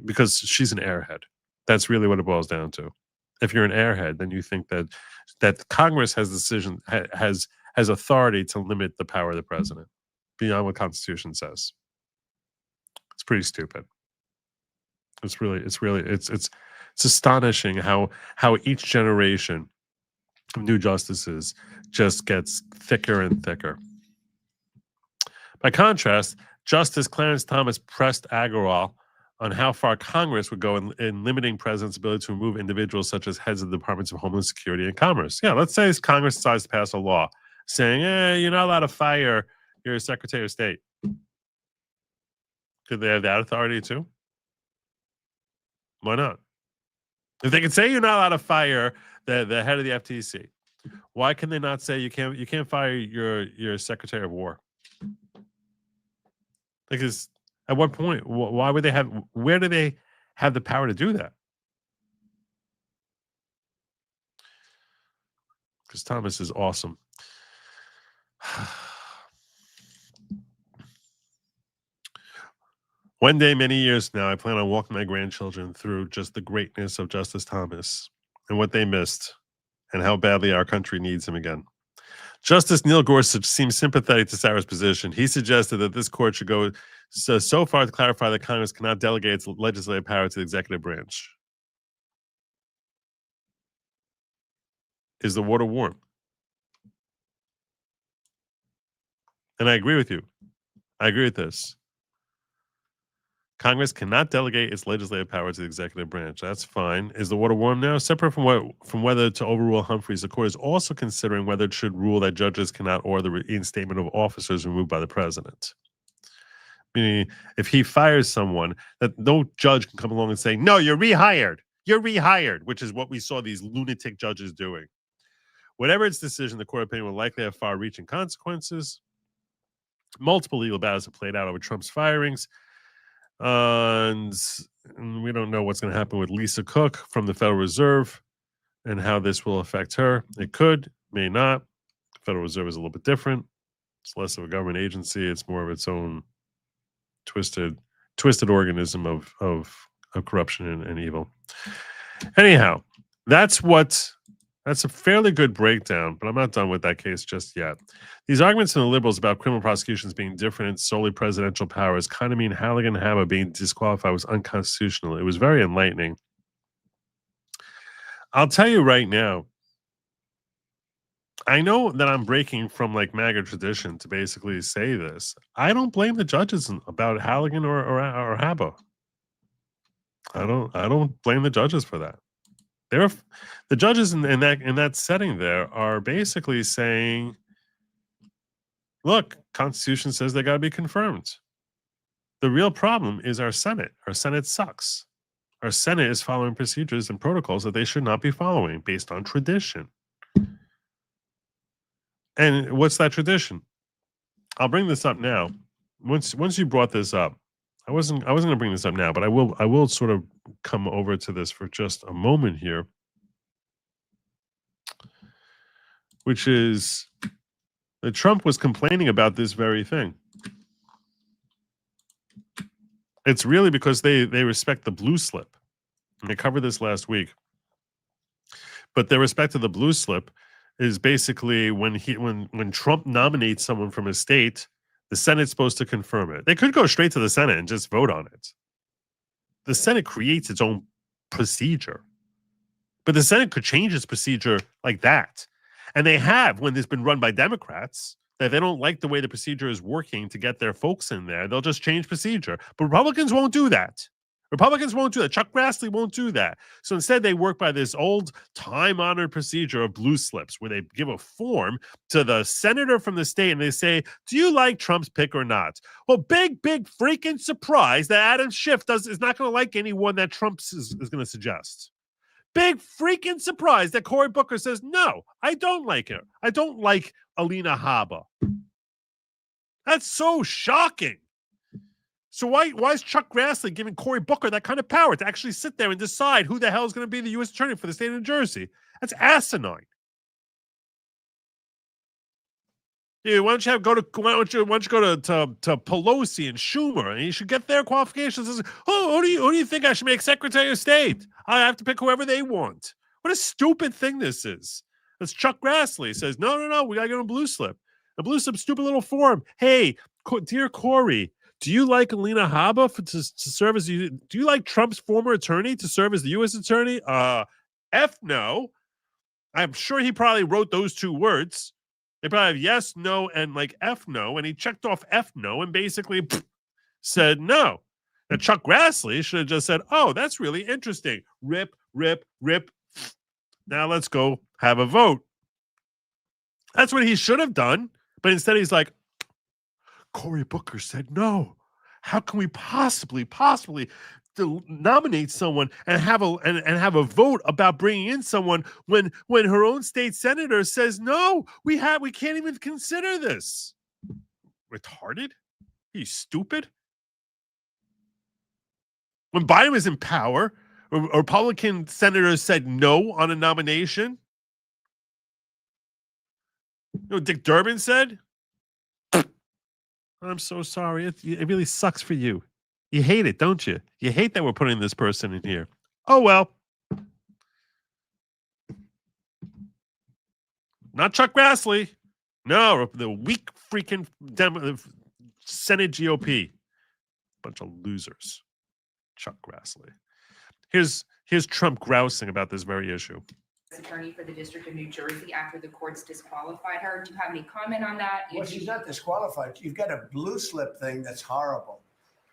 because she's an airhead. That's really what it boils down to. If you're an airhead, then you think that Congress has authority to limit the power of the president beyond what the Constitution says. It's pretty stupid. It's astonishing how each generation of new justices just gets thicker and thicker. By contrast, Justice Clarence Thomas pressed Agarwal on how far Congress would go in limiting president's ability to remove individuals such as heads of the Departments of Homeland Security and Commerce. Yeah, let's say Congress decides to pass a law saying, you're not allowed to fire your Secretary of State. Could they have that authority too? Why not? If they can say you're not allowed to fire the head of the FTC, why can they not say you can't fire your Secretary of War? Because at what point? Why would they have? Where do they have the power to do that? Because Thomas is awesome. One day, many years from now, I plan on walking my grandchildren through just the greatness of Justice Thomas and what they missed and how badly our country needs him again. Justice Neil Gorsuch seems sympathetic to Sarah's position. He suggested that this court should go so far to clarify that Congress cannot delegate its legislative power to the executive branch. Is the water warm? And I agree with you. I agree with this. Congress cannot delegate its legislative power to the executive branch. That's fine. Is the water warm now? Separate from whether to overrule Humphreys, the court is also considering whether it should rule that judges cannot order the reinstatement of officers removed by the president. Meaning, if he fires someone, that no judge can come along and say, no, you're rehired. You're rehired, which is what we saw these lunatic judges doing. Whatever its decision, the court opinion will likely have far-reaching consequences. Multiple legal battles have played out over Trump's firings. And we don't know what's going to happen with Lisa Cook from the Federal Reserve and how this will affect her. It could, may not. The Federal Reserve is a little bit different. It's less of a government agency. It's more of its own twisted organism of corruption and evil. Anyhow, that's a fairly good breakdown, but I'm not done with that case just yet. These arguments from the liberals about criminal prosecutions being different and solely presidential powers kind of mean Halligan and Hammer being disqualified was unconstitutional. It was very enlightening. I'll tell you right now, I know that I'm breaking from like MAGA tradition to basically say this. I don't blame the judges about Halligan or Habba. I don't blame the judges for that. The judges in that setting there are basically saying, look, Constitution says they got to be confirmed. The real problem is our Senate. Our Senate sucks. Our Senate is following procedures and protocols that they should not be following based on tradition. And what's that tradition? I'll bring this up now. Once you brought this up, I wasn't going to bring this up now, but I will sort of come over to this for just a moment here, which is that Trump was complaining about this very thing. It's really because they respect the blue slip. And they covered this last week. But their respect to the blue slip is basically when Trump nominates someone from a state, the Senate's supposed to confirm it. They could go straight to the Senate and just vote on it. The Senate creates its own procedure. But the Senate could change its procedure like that. And they have, when it's been run by Democrats, that they don't like the way the procedure is working to get their folks in there, they'll just change procedure. But Republicans won't do that. Republicans won't do that. Chuck Grassley won't do that. So instead, they work by this old time-honored procedure of blue slips, where they give a form to the senator from the state, and they say, do you like Trump's pick or not? Well, big freaking surprise that Adam Schiff is not going to like anyone that Trump is going to suggest. Big freaking surprise that Cory Booker says, no, I don't like her. I don't like Alina Habba. That's so shocking. So why is Chuck Grassley giving Cory Booker that kind of power to actually sit there and decide who the hell is going to be the U.S. attorney for the state of New Jersey? That's asinine. Dude, why don't you go to Pelosi and Schumer, and you should get their qualifications. Who do you think I should make Secretary of State? I have to pick whoever they want. What a stupid thing this is. That's Chuck Grassley says, no, we got to go to blue slip. The blue slip, stupid little form. Hey, dear Cory, do you like Alina Habba to serve as do you like Trump's former attorney to serve as the U.S. attorney? F no. I'm sure he probably wrote those two words. They probably have yes, no, and like F no, and he checked off F no and basically said no. Now Chuck Grassley should have just said, oh, that's really interesting. Rip. Now let's go have a vote. That's what he should have done. But instead he's like, Cory Booker said no. How can we possibly nominate someone and have a vote about bringing in someone when her own state senator says no? We can't even consider this. Retarded? Are you stupid? When Biden was in power, Republican senators said no on a nomination. You know what Dick Durbin said? I'm so sorry. It really sucks for you. You hate it, don't you? You hate that we're putting this person in here. Oh, well. Not Chuck Grassley. No, the weak freaking Senate GOP. Bunch of losers. Chuck Grassley. Here's Trump grousing about this very issue. Attorney for the District of New Jersey after the courts disqualified her. Do you have any comment on that? Well, she's not disqualified. You've got a blue slip thing that's horrible.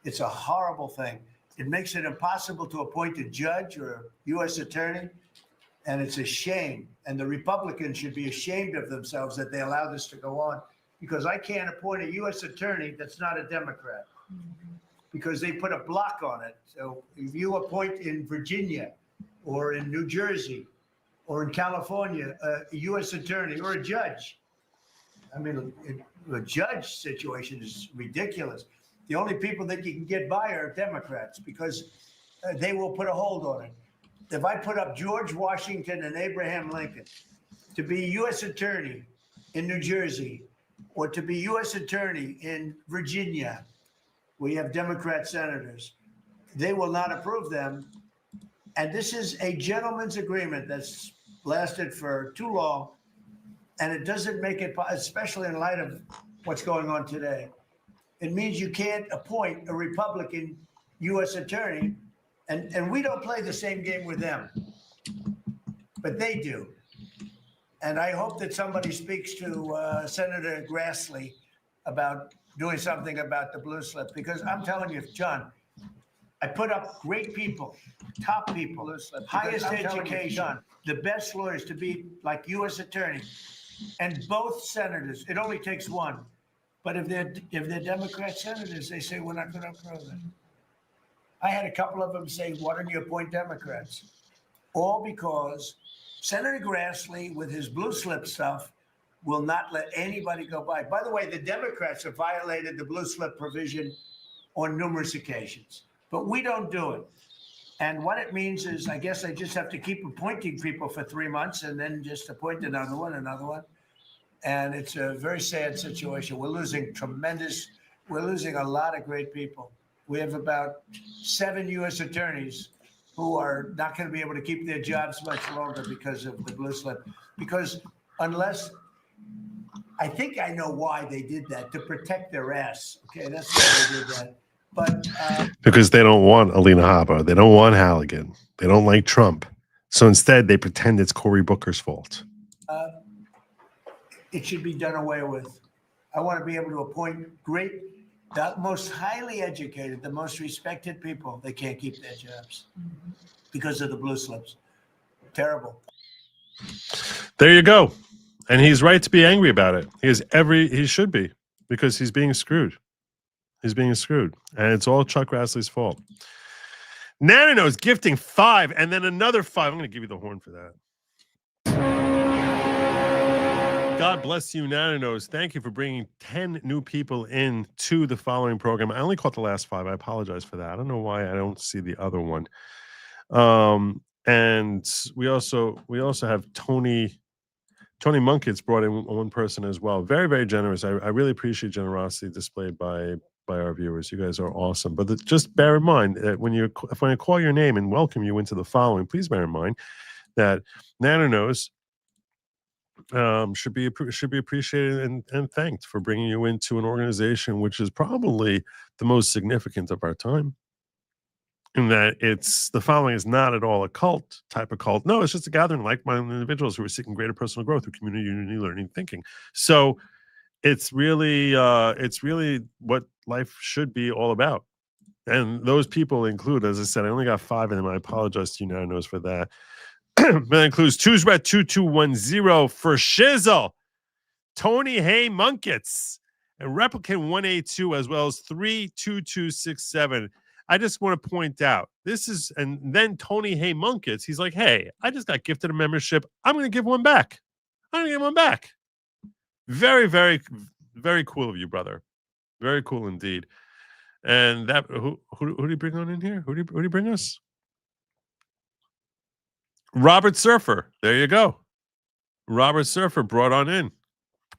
It's a horrible thing. It makes it impossible to appoint a judge or a U.S. attorney, and it's a shame. And the Republicans should be ashamed of themselves that they allow this to go on, because I can't appoint a U.S. attorney that's not a Democrat, because they put a block on it. So if you appoint in Virginia or in New Jersey or in California, a U.S. attorney or a judge. I mean, a judge situation is ridiculous. The only people that you can get by are Democrats, because they will put a hold on it. If I put up George Washington and Abraham Lincoln to be U.S. attorney in New Jersey or to be U.S. attorney in Virginia, we have Democrat senators, they will not approve them. And this is a gentleman's agreement that's lasted for too long, and it doesn't make it, especially in light of what's going on today. It means you can't appoint a Republican U.S. attorney, and we don't play the same game with them, but they do. And I hope that somebody speaks to Senator Grassley about doing something about the blue slip, because I'm telling you, John, I put up great people, top people, highest education, the best lawyers to be like U.S. attorney, and both senators. It only takes one, but if they're Democrat senators, they say we're not going to approve it. I had a couple of them say, "Why don't you appoint Democrats?" All because Senator Grassley, with his blue slip stuff, will not let anybody go by. By the way, the Democrats have violated the blue slip provision on numerous occasions, but we don't do it. And what it means is, I guess I just have to keep appointing people for 3 months and then just appoint another one. And it's a very sad situation. We're losing a lot of great people. We have about 7 U.S. attorneys who are not going to be able to keep their jobs much longer because of the blue slip. Because unless, I think I know why they did that, to protect their ass. Okay, that's why they did that. But because they don't want Alina Habba. They don't want Halligan. They don't like Trump. So instead, they pretend it's Cory Booker's fault. It should be done away with. I want to be able to appoint the most highly educated, the most respected people. They can't keep their jobs because of the blue slips. Terrible. There you go. And he's right to be angry about it. He should be, because he's being screwed. He's being screwed. And it's all Chuck Grassley's fault. Nano's gifting 5 and then another 5. I'm going to give you the horn for that. God bless you, Nano's. Thank you for bringing 10 new people in to the following program. I only caught the last 5. I apologize for that. I don't know why I don't see the other one. And we also have Tony Munkitts brought in one person as well. Very, very generous. I really appreciate generosity displayed by our viewers. You guys are awesome. But just bear in mind that when I call your name and welcome you into the following, please bear in mind that Nano's should be appreciated and thanked for bringing you into an organization which is probably the most significant of our time. In that the following is not at all a cult type of cult. No, it's just a gathering of like-minded individuals who are seeking greater personal growth through community, unity, learning, thinking. So it's really what life should be all about. And those people include, as I said, I only got 5 of them. I apologize to you, Nano's, for that. That includes Tuzret 2210 for Shizzle, Tony Hay Munkitts, and Replicant 182, as well as 32267. I just want to point out and then Tony Hay Munkitts, he's like, hey, I just got gifted a membership. I'm going to give one back. Very, very, very cool of you, brother. Very cool indeed. And that who do you bring on in here? Who do you bring us? Robert Surfer. There you go. Robert Surfer brought on in,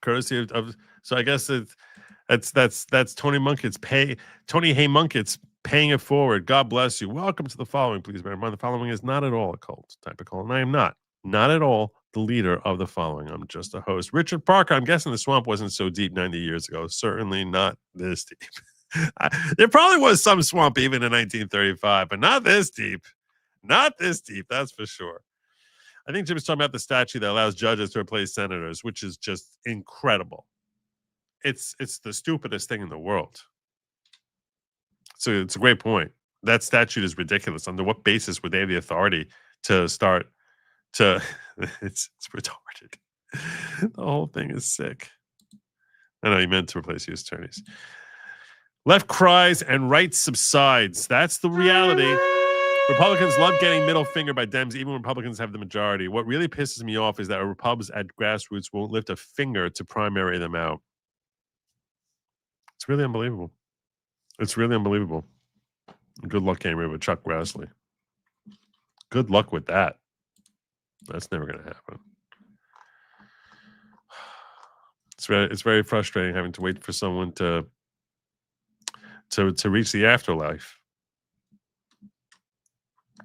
courtesy of so I guess that's Tony Munkitts Tony Hay Munkitts paying it forward. God bless you. Welcome to the following. Please bear in mind the following is not at all a cult type of cult, and I am not at all the leader of the following. I'm just a host. Richard Parker. I'm guessing the swamp wasn't so deep 90 years ago. Certainly not this deep. There probably was some swamp even in 1935, but not this deep. Not this deep, that's for sure. I think Jim was talking about the statute that allows judges to replace senators, which is just incredible. It's the stupidest thing in the world. So it's a great point. That statute is ridiculous. Under what basis would they have the authority to start to... It's retarded. The whole thing is sick. I know he meant to replace U.S. attorneys. Left cries and right subsides. That's the reality. Republicans love getting middle finger by Dems, even when Republicans have the majority. What really pisses me off is that Republicans at grassroots won't lift a finger to primary them out. It's really unbelievable. Good luck getting rid of Chuck Grassley. Good luck with that. That's never going to happen. It's very frustrating having to wait for someone to reach the afterlife.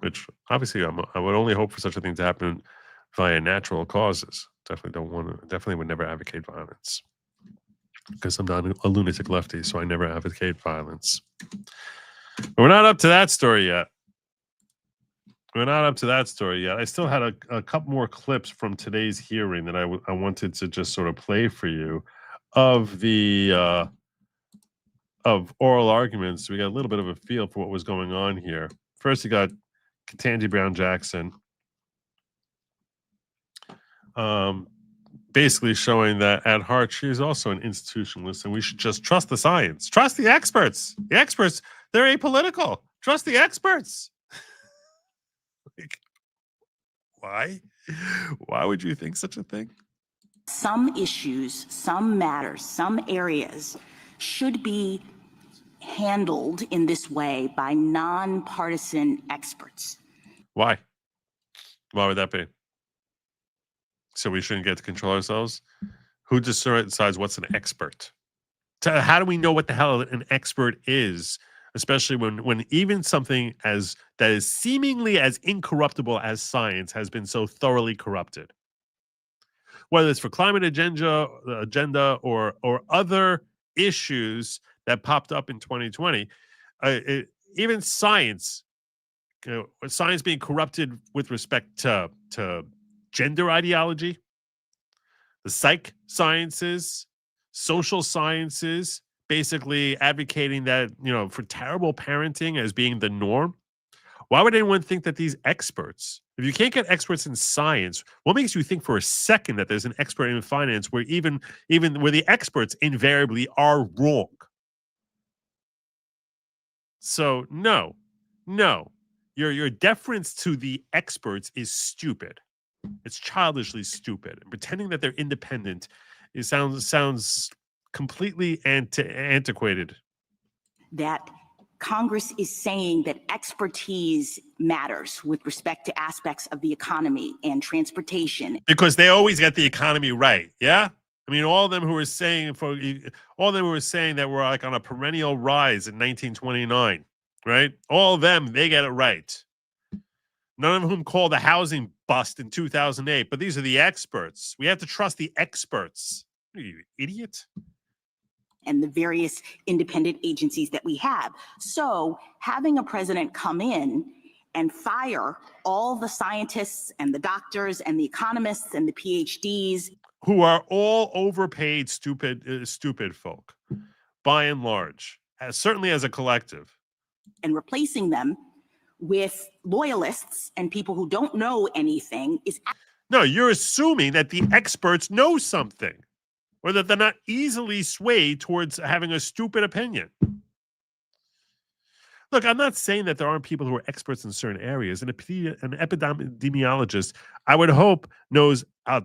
Which obviously I would only hope for such a thing to happen via natural causes. Definitely would never advocate violence. Because I'm not a lunatic lefty, so I never advocate violence. But we're not up to that story yet. I still had a couple more clips from today's hearing that I wanted to just sort of play for you of the of oral arguments. We got a little bit of a feel for what was going on here. First, you got Ketanji Brown Jackson basically showing that at heart she is also an institutionalist and we should just trust the science. Trust the experts. The experts, they're apolitical. Trust the experts. Like, why? Why would you think such a thing? Some issues, some matters, some areas should be handled in this way by nonpartisan experts. Why? Why would that be? So we shouldn't get to control ourselves? Who decides what's an expert? How do we know what the hell an expert is? Especially when even something as that is seemingly as incorruptible as science has been so thoroughly corrupted. Whether it's for climate agenda or other issues that popped up in 2020, even science, science being corrupted with respect to gender ideology, the psych sciences, social sciences, basically advocating that, for terrible parenting as being the norm. Why would anyone think that these experts, if you can't get experts in science, what makes you think for a second that there's an expert in finance where even where the experts invariably are wrong? So no, your deference to the experts is stupid. It's childishly stupid. And pretending that they're independent, it sounds completely antiquated. That Congress is saying that expertise matters with respect to aspects of the economy and transportation. Because they always get the economy right, yeah? I mean, all of them who were saying that we're like on a perennial rise in 1929, right? All of them, they get it right. None of whom called a housing bust in 2008, but these are the experts. We have to trust the experts. Are you an idiot? And the various independent agencies that we have. So having a president come in and fire all the scientists and the doctors and the economists and the PhDs, who are all overpaid, stupid folk, by and large, certainly as a collective, and replacing them with loyalists and people who don't know anything is... No, you're assuming that the experts know something, or that they're not easily swayed towards having a stupid opinion. Look, I'm not saying that there aren't people who are experts in certain areas. An epidemiologist, I would hope, knows a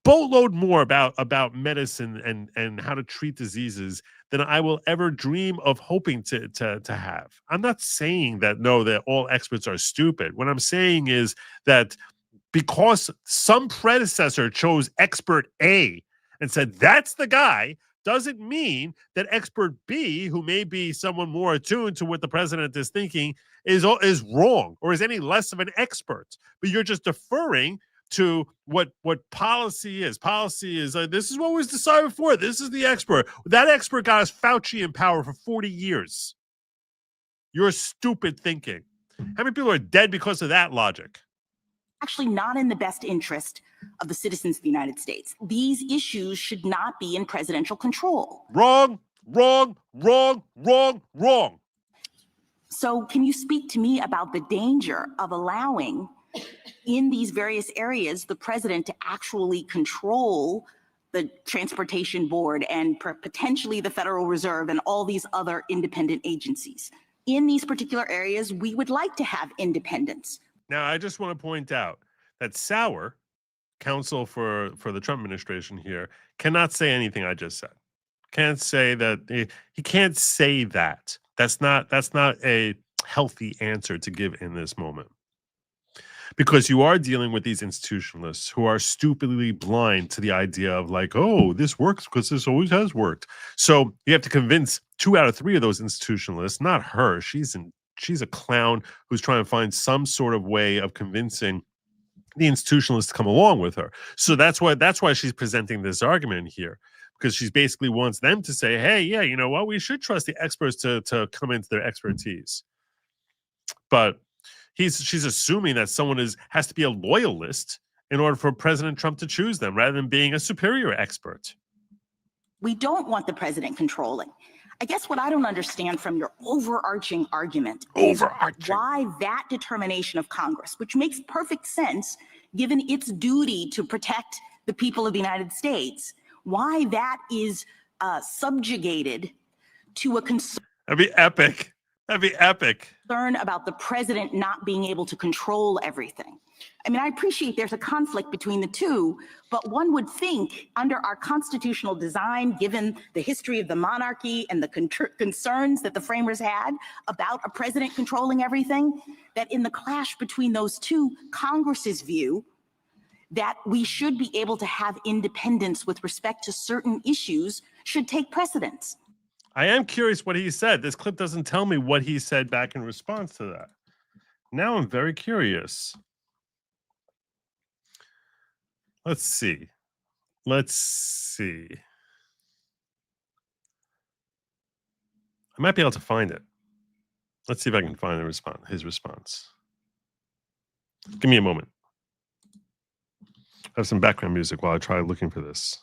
boatload more about medicine and how to treat diseases than I will ever dream of hoping to have. I'm not saying that all experts are stupid. What I'm saying is that because some predecessor chose expert A and said, that's the guy, doesn't mean that expert B, who may be someone more attuned to what the president is thinking, is wrong or is any less of an expert. But you're just deferring to what policy is. Policy is, this is what was decided before. This is the expert. That expert got us Fauci in power for 40 years. You're stupid thinking. How many people are dead because of that logic? Actually not in the best interest of the citizens of the United States. These issues should not be in presidential control. Wrong. So can you speak to me about the danger of allowing in these various areas the president to actually control the Transportation Board and potentially the Federal Reserve and all these other independent agencies? In these particular areas, we would like to have independence. Now, I just want to point out that Sauer, counsel for the Trump administration here, cannot say anything I just said. Can't say that. He can't say that. That's not a healthy answer to give in this moment. Because you are dealing with these institutionalists who are stupidly blind to the idea of like, oh, this works because this always has worked. So you have to convince 2 out of 3 of those institutionalists, not her. She's a clown who's trying to find some sort of way of convincing the institutionalists to come along with her. So that's why she's presenting this argument here, because she basically wants them to say, hey, yeah, you know what? We should trust the experts to come into their expertise. But she's assuming that someone has to be a loyalist in order for President Trump to choose them rather than being a superior expert. We don't want the president controlling. I guess what I don't understand from your overarching argument is why that determination of Congress, which makes perfect sense given its duty to protect the people of the United States, why that is subjugated to a concern. That'd be epic. That'd be epic. Concern about the president not being able to control everything. I mean, I appreciate there's a conflict between the two, but one would think under our constitutional design, given the history of the monarchy and the concerns that the framers had about a president controlling everything, that in the clash between those two, Congress's view that we should be able to have independence with respect to certain issues should take precedence. I am curious what he said. This clip doesn't tell me what he said back in response to that. Now I'm very curious. Let's see. Let's see. I might be able to find it. Let's see if I can find the response. His response. Give me a moment. I have some background music while I try looking for this.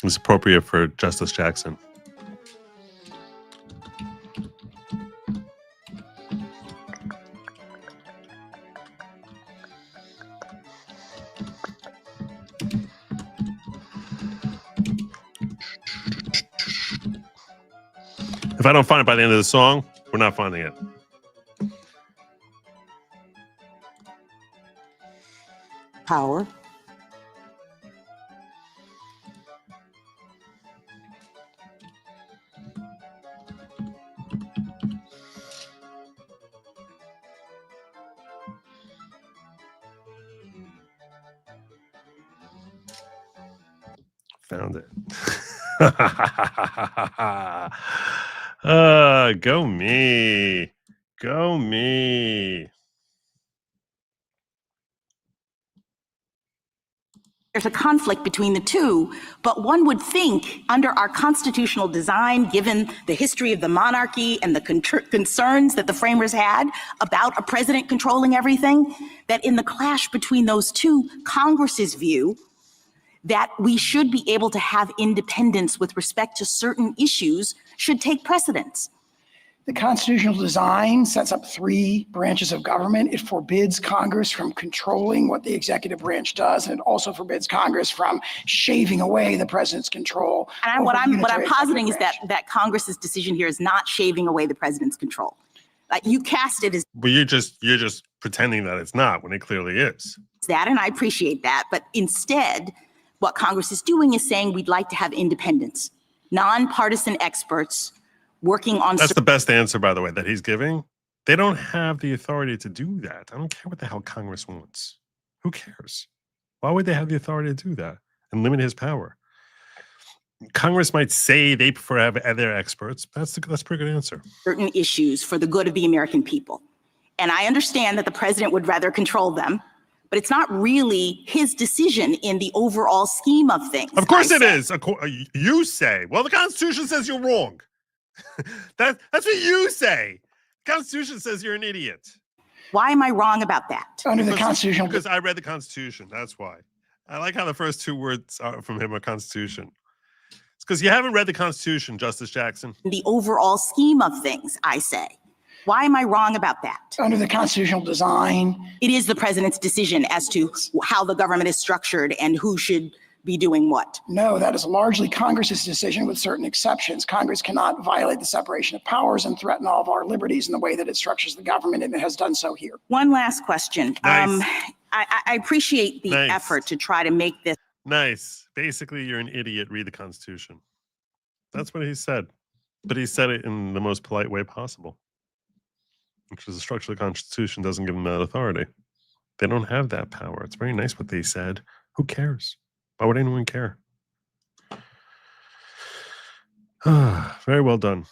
It's appropriate for Justice Jackson. If I don't find it by the end of the song, we're not finding it. Power. Found it. Go me. Go me. There's a conflict between the two, but one would think under our constitutional design, given the history of the monarchy and the concerns that the framers had about a president controlling everything, that in the clash between those two, Congress's view that we should be able to have independence with respect to certain issues should take precedence. The constitutional design sets up 3 branches of government. It forbids Congress from controlling what the executive branch does, and it also forbids Congress from shaving away the president's control. And what I'm positing is that Congress's decision here is not shaving away the president's control. You cast it as But you're just pretending that it's not when it clearly is. that, and I appreciate that. But instead, what Congress is doing is saying we'd like to have independence, nonpartisan experts working on. That's the best answer, by the way, that he's giving. They don't have the authority to do that. I don't care what the hell Congress wants. Who cares? Why would they have the authority to do that and limit his power? Congress might say they prefer to have other experts. That's a pretty good answer. Certain issues for the good of the American people. And I understand that the president would rather control them, but it's not really his decision in the overall scheme of things. Of course it is. You say, well, the Constitution says you're wrong. That's what you say. The Constitution says you're an idiot. Why am I wrong about that? Under the Constitution. Because I read the Constitution. That's why. I like how the first 2 words from him are Constitution. It's because you haven't read the Constitution, Justice Jackson. The overall scheme of things, I say. Why am I wrong about that? Under the constitutional design. It is the president's decision as to how the government is structured and who should be doing what. No, that is largely Congress's decision with certain exceptions. Congress cannot violate the separation of powers and threaten all of our liberties in the way that it structures the government, and it has done so here. One last question. Nice. I appreciate the Nice. effort to try to make this. Nice. Basically, you're an idiot. Read the Constitution. That's what he said. But he said it in the most polite way possible. Because the structure of the Constitution doesn't give them that authority. They don't have that power. It's very nice what they said. Who cares? Why would anyone care? Very well done.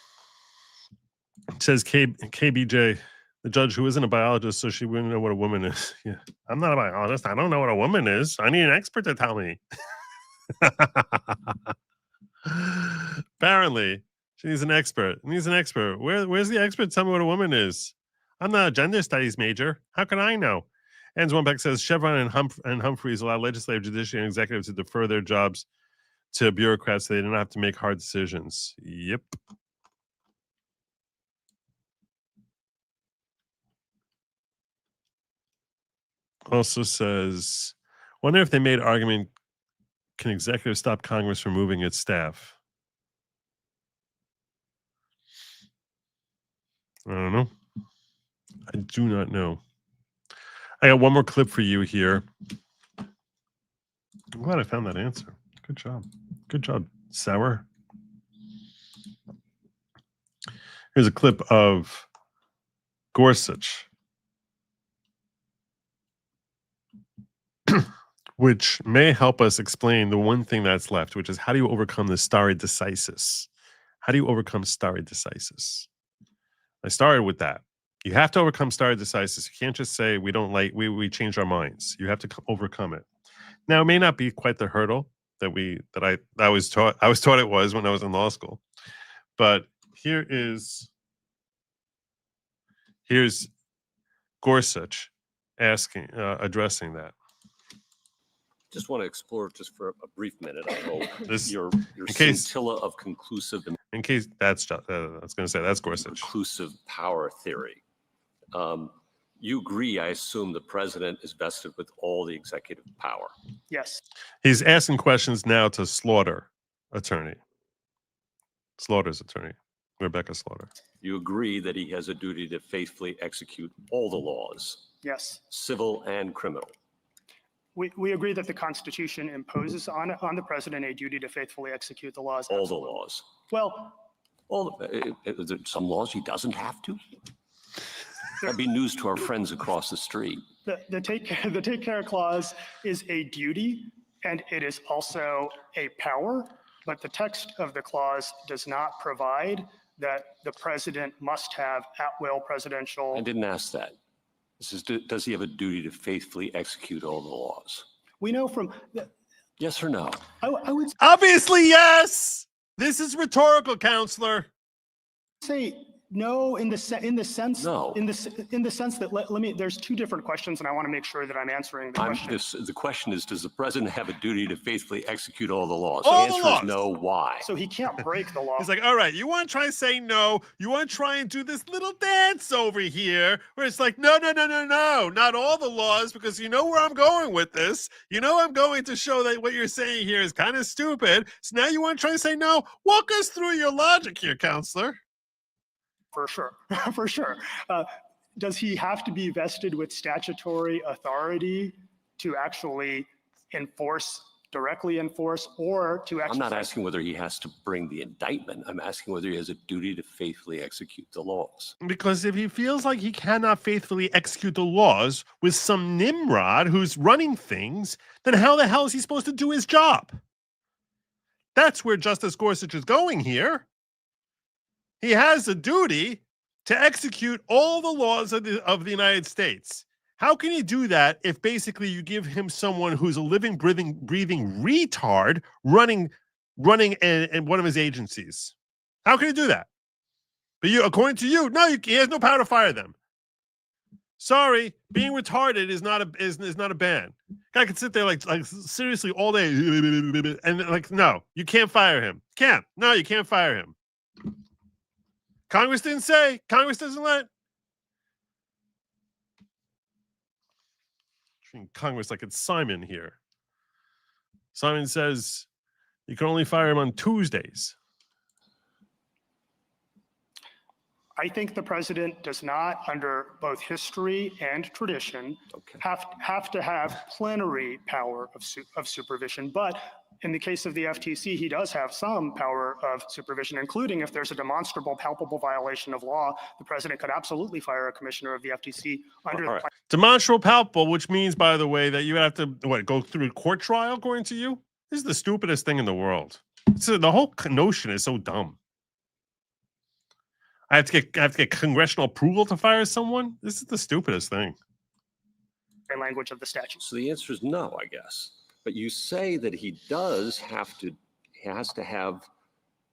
It says KBJ, the judge who isn't a biologist, so she wouldn't know what a woman is. Yeah, I'm not a biologist. I don't know what a woman is. I need an expert to tell me. Apparently, she needs an expert. Needs an expert. Where's the expert? Tell me what a woman is. I'm not a gender studies major. How can I know? Ends one back says Chevron and Humphreys allow legislative, judiciary, and executive to defer their jobs to bureaucrats so they don't have to make hard decisions. Yep. Also says, wonder if they made argument, can executive stop Congress from moving its staff? I don't know. I do not know. I got one more clip for you here. I'm glad I found that answer. Good job. Good job, Sauer. Here's a clip of Gorsuch, which may help us explain the one thing that's left, which is how do you overcome the stare decisis? How do you overcome stare decisis? I started with that. You have to overcome stare decisis. You can't just say we don't like we changed our minds. You have to overcome it. Now it may not be quite the hurdle that I was taught it was when I was in law school, but here's Gorsuch addressing that. Just want to explore just for a brief minute. I hope This- your case- scintilla of conclusive and In case that's I was going to say that's Gorsuch. conclusive power theory. You agree, I assume, the president is vested with all the executive power. Yes. He's asking questions now to Slaughter's attorney, Rebecca Slaughter. You agree that he has a duty to faithfully execute all the laws, Yes. civil and criminal. We agree that the Constitution imposes on the president a duty to faithfully execute the laws. All the Absolutely. laws. Well, Is there some laws he doesn't have to? That'd be news to our friends across the street. the take care clause is a duty and it is also a power, but the text of the clause does not provide that the president must have at-will presidential. I didn't ask that. This is, does he have a duty to faithfully execute all the laws? We know from, Yes or no? I would Obviously, yes. This is rhetorical, counselor. say no in the sense No. in the sense that let me, there's two different questions and I want to make sure that I'm answering the question. The question is, does the president have a duty to faithfully execute all the laws? All the the answer laws. is no. Why? So he can't break the law. He's like, all right, you want to try and say no? You want to try and do this little dance over here where it's like, no, not all the laws, because you know where I'm going with this. You know I'm going to show that what you're saying here is kind of stupid. So now you want to try and say no? Walk us through your logic here, counselor. For sure, for sure. Does he have to be vested with statutory authority to actually directly enforce, or to I'm exercise? not asking whether he has to bring the indictment. I'm asking whether he has a duty to faithfully execute the laws. Because if he feels like he cannot faithfully execute the laws with some Nimrod who's running things, then how the hell is he supposed to do his job? That's where Justice Gorsuch is going here. He has a duty to execute all the laws of the United States. How can he do that if basically you give him someone who's a living, breathing retard running in one of his agencies? How can he do that? But according to you, no, he has no power to fire them. Sorry, being retarded is not a ban. Guy can sit there like seriously all day and like, no, you can't fire him. No, you can't fire him. Congress didn't say. Congress doesn't let. Treating Congress like it's Simon here. Simon says you can only fire him on Tuesdays. I think the president does not, under both history and tradition, have to have plenary power of supervision. But in the case of the FTC, he does have some power of supervision, including if there's a demonstrable, palpable violation of law, the president could absolutely fire a commissioner of the FTC under the Demonstrable, palpable, which means, by the way, that you have to go through a court trial, according to you? This is the stupidest thing in the world. The whole notion is so dumb. I have to get congressional approval to fire someone? This is the stupidest thing. language of the statute. So the answer is no, I guess. But you say that he has to have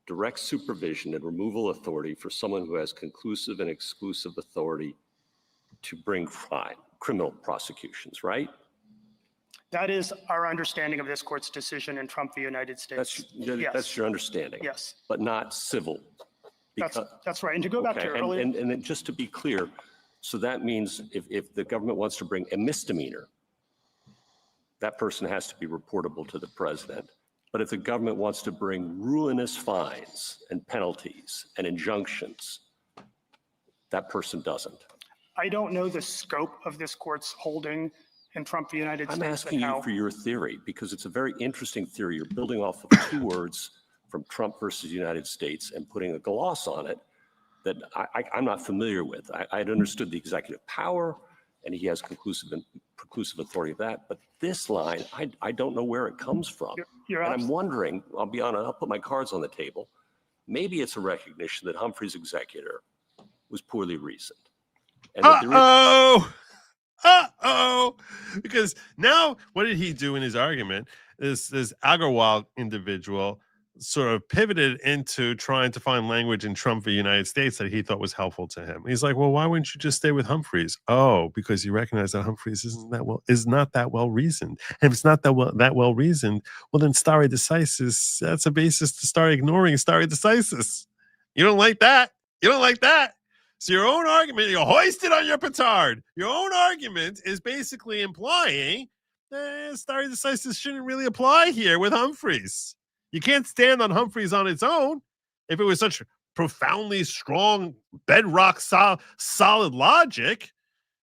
direct supervision and removal authority for someone who has conclusive and exclusive authority to bring criminal prosecutions, right? That is our understanding of this court's decision in Trump v. United States. That's your understanding. Yes. But not civil. That's right. And to go back to earlier. And then just to be clear, so that means if the government wants to bring a misdemeanor that person has to be reportable to the president. But if the government wants to bring ruinous fines and penalties and injunctions, that person doesn't. I don't know the scope of this court's holding in Trump v. United States. I'm asking and you how- for your theory, because it's a very interesting theory. You're building off of 2 words from Trump versus United States and putting a gloss on it that I'm not familiar with. I'd understood the executive power, and he has conclusive and preclusive authority of that. But this line, I don't know where it comes from. You're And I'm wondering, I'll be honest, I'll put my cards on the table. Maybe it's a recognition that Humphrey's executor was poorly reasoned. And that because now what did he do in his argument? This Agarwal individual sort of pivoted into trying to find language in Trump v. United States that he thought was helpful to him. He's like, well, why wouldn't you just stay with Humphreys? Oh, because you recognize that Humphreys is not that well reasoned. And if it's not that well reasoned, well then stare decisis, that's a basis to start ignoring stare decisis. You don't like that. You don't like that. So your own argument, you hoist it on your petard. Your own argument is basically implying that stare decisis shouldn't really apply here with Humphreys. You can't stand on Humphreys on its own. If it was such profoundly strong, bedrock solid logic,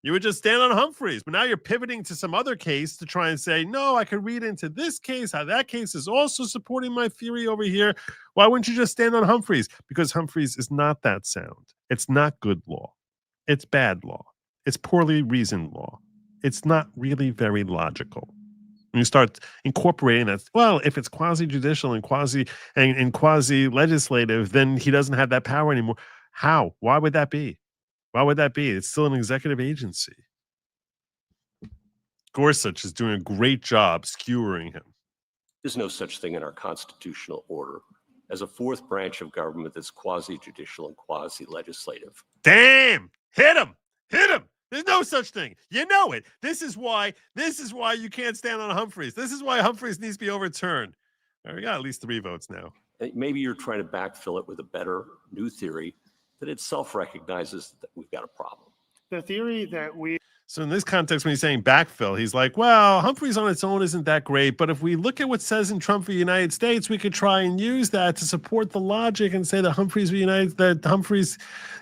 you would just stand on Humphreys. But now you're pivoting to some other case to try and say, no, I could read into this case, how that case is also supporting my theory over here. Why wouldn't you just stand on Humphreys? Because Humphreys is not that sound. It's not good law. It's bad law. It's poorly reasoned law. It's not really very logical. When you start incorporating that, well, if it's quasi-judicial and quasi-legislative, then he doesn't have that power anymore. How? Why would that be? Why would that be? It's still an executive agency. Gorsuch is doing a great job skewering him. There's no such thing in our constitutional order as a 4th branch of government that's quasi-judicial and quasi-legislative. Damn! Hit him! Hit him! There's no such thing. You know it. This is why you can't stand on Humphreys. This is why Humphreys needs to be overturned. All right, we got at least 3 votes now. Maybe you're trying to backfill it with a better new theory that itself recognizes that we've got a problem. The theory that we... So in this context, when he's saying backfill, he's like, well, Humphreys on its own isn't that great, but if we look at what says in Trump v. United States, we could try and use that to support the logic and say that Humphreys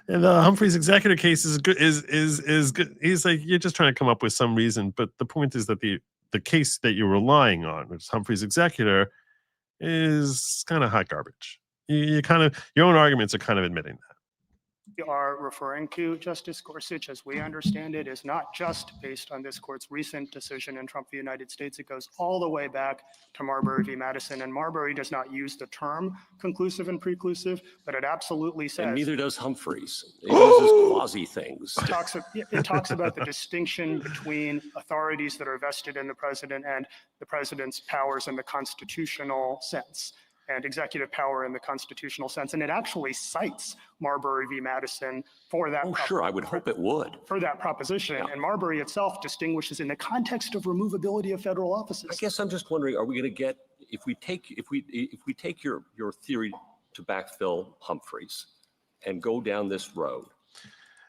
and the Humphreys executor case is good. Is good. He's like, you're just trying to come up with some reason, but the point is that the case that you're relying on, which is Humphreys executor, is kind of hot garbage. You kind of, your own arguments are kind of admitting that. We are referring to, Justice Gorsuch, as we understand it, is not just based on this court's recent decision in Trump v. United States. It goes all the way back to Marbury v. Madison, and Marbury does not use the term conclusive and preclusive, but it absolutely says... And neither does Humphreys. It uses quasi things. It talks about the distinction between authorities that are vested in the president and the president's powers in the constitutional sense, and executive power in the constitutional sense. And it actually cites Marbury v. Madison for that. Oh, sure, I would hope it would. For that proposition. Yeah. And Marbury itself distinguishes in the context of removability of federal offices. I guess I'm just wondering, are we going to get, if we take your theory to backfill Humphreys and go down this road?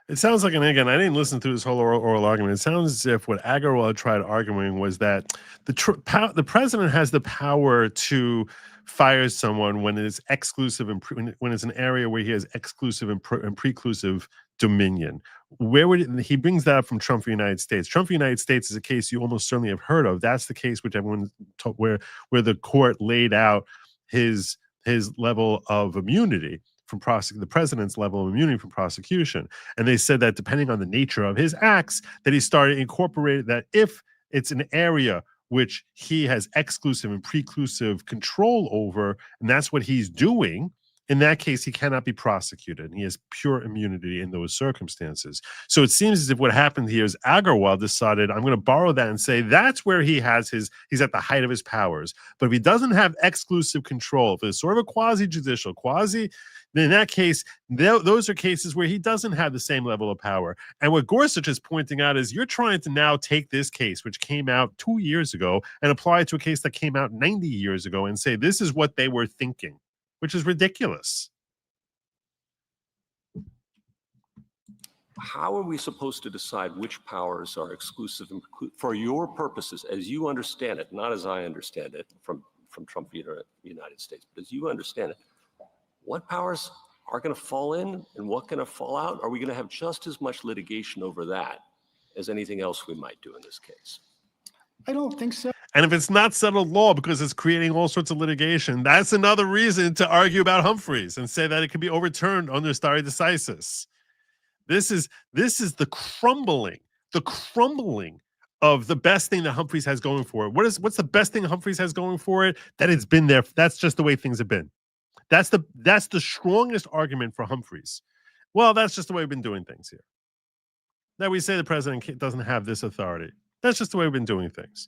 It sounds like, and again, I didn't listen to this whole oral argument. It sounds as if what Agarwal tried arguing was that the president has the power to fire someone when it is exclusive and when it's an area where he has exclusive and preclusive dominion. Where would he brings that up from Trump v. United States? Trump v. United States is a case you almost certainly have heard of. That's the case which everyone where the court laid out his level of immunity from the president's level of immunity from prosecution. And they said that depending on the nature of his acts, that he started incorporating that if it's an area which he has exclusive and preclusive control over, and that's what he's doing, in that case, he cannot be prosecuted. And he has pure immunity in those circumstances. So it seems as if what happened here is Agarwal decided, I'm going to borrow that and say that's where he's at the height of his powers. But if he doesn't have exclusive control, if it's sort of a quasi-judicial, then in that case, those are cases where he doesn't have the same level of power. And what Gorsuch is pointing out is you're trying to now take this case, which came out 2 years ago, and apply it to a case that came out 90 years ago and say this is what they were thinking, which is ridiculous. how are we supposed to decide which powers are exclusive and for your purposes, as you understand it, not as I understand it from Trump v. United States, but as you understand it, what powers are going to fall in and what going to fall out? Are we going to have just as much litigation over that as anything else we might do in this case? I don't think so. And if it's not settled law because it's creating all sorts of litigation, that's another reason to argue about Humphreys and say that it could be overturned under stare decisis. This is the crumbling of the best thing that Humphreys has going for it. What's the best thing Humphreys has going for it? That it's been there. That's just the way things have been. That's the strongest argument for Humphreys. Well, that's just the way we've been doing things here. That we say the president doesn't have this authority. That's just the way we've been doing things.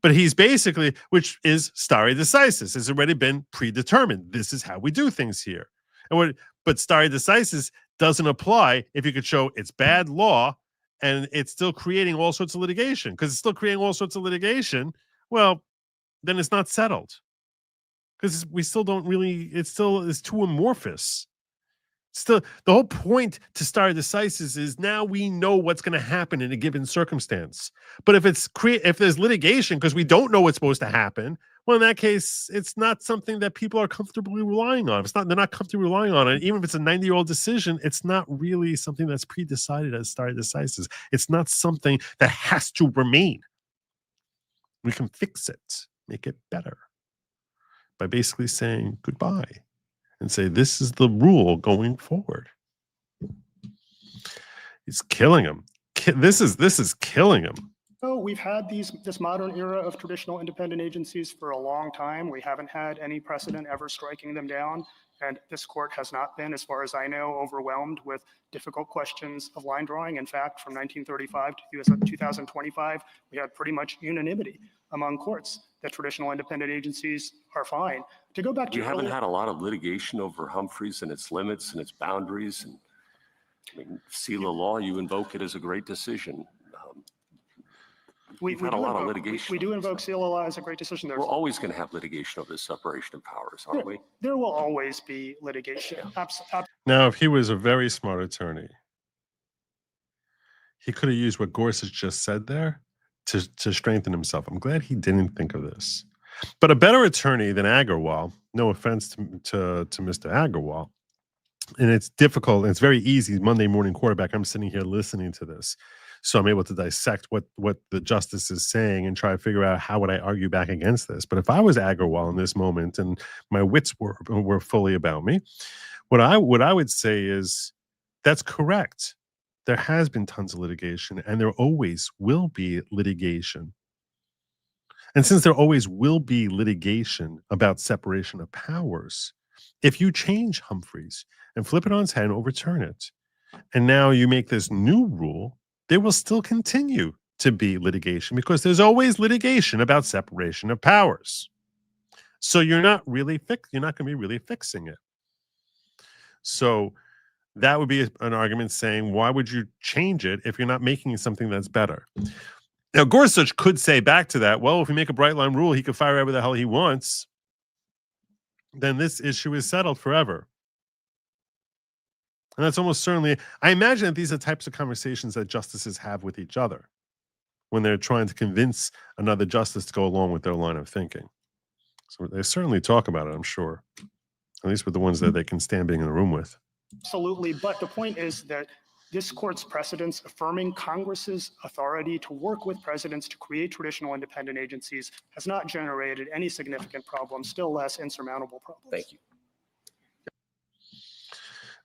But he's basically, which is stare decisis, has already been predetermined. This is how we do things here. But stare decisis doesn't apply if you could show it's bad law and it's still creating all sorts of litigation. Because it's still creating all sorts of litigation, well, then it's not settled. Because we still don't really, it still is too amorphous. Still, the whole point to stare decisis is now we know what's going to happen in a given circumstance. But if there's litigation because we don't know what's supposed to happen, well, in that case, it's not something that people are comfortably relying on. They're not comfortably relying on it. Even if it's a 90-year-old decision, it's not really something that's pre-decided as stare decisis. It's not something that has to remain. We can fix it, make it better by basically saying goodbye. And say, this is the rule going forward. He's killing him. This is killing him. So we've had this modern era of traditional independent agencies for a long time. We haven't had any precedent ever striking them down. And this court has not been, as far as I know, overwhelmed with difficult questions of line drawing. In fact, from 1935 to 2025, we had pretty much unanimity among courts that traditional independent agencies are fine. To go back to you haven't had a lot of litigation over Humphreys and its limits and its boundaries. And I mean, seal of law, you invoke it as a great decision. We've had a lot of litigation. We do invoke seal of law as a great decision. We're always going to have litigation over the separation of powers, aren't we? There will always be litigation. Now, if he was a very smart attorney, he could have used what Gorsuch just said there to strengthen himself. I'm glad he didn't think of this. But a better attorney than Agarwal, no offense to Mr. Agarwal, and it's difficult, and it's very easy, Monday morning quarterback, I'm sitting here listening to this. So I'm able to dissect what the justice is saying and try to figure out how would I argue back against this. But if I was Agarwal in this moment and my wits were fully about me, what I would say is that's correct. There has been tons of litigation, and there always will be litigation. And since there always will be litigation about separation of powers, if you change Humphreys and flip it on its head and overturn it, and now you make this new rule, there will still continue to be litigation because there's always litigation about separation of powers. So you're not going to be really fixing it. So that would be an argument saying, why would you change it if you're not making something that's better? Now, Gorsuch could say back to that, well, if we make a bright line rule, he could fire whoever the hell he wants. Then this issue is settled forever. And that's almost certainly, I imagine that these are types of conversations that justices have with each other when they're trying to convince another justice to go along with their line of thinking. So they certainly talk about it, I'm sure, at least with the ones that they can stand being in the room with. Absolutely. But the point is that this court's precedents affirming Congress's authority to work with presidents to create traditional independent agencies has not generated any significant problems, still less insurmountable problems. Thank you.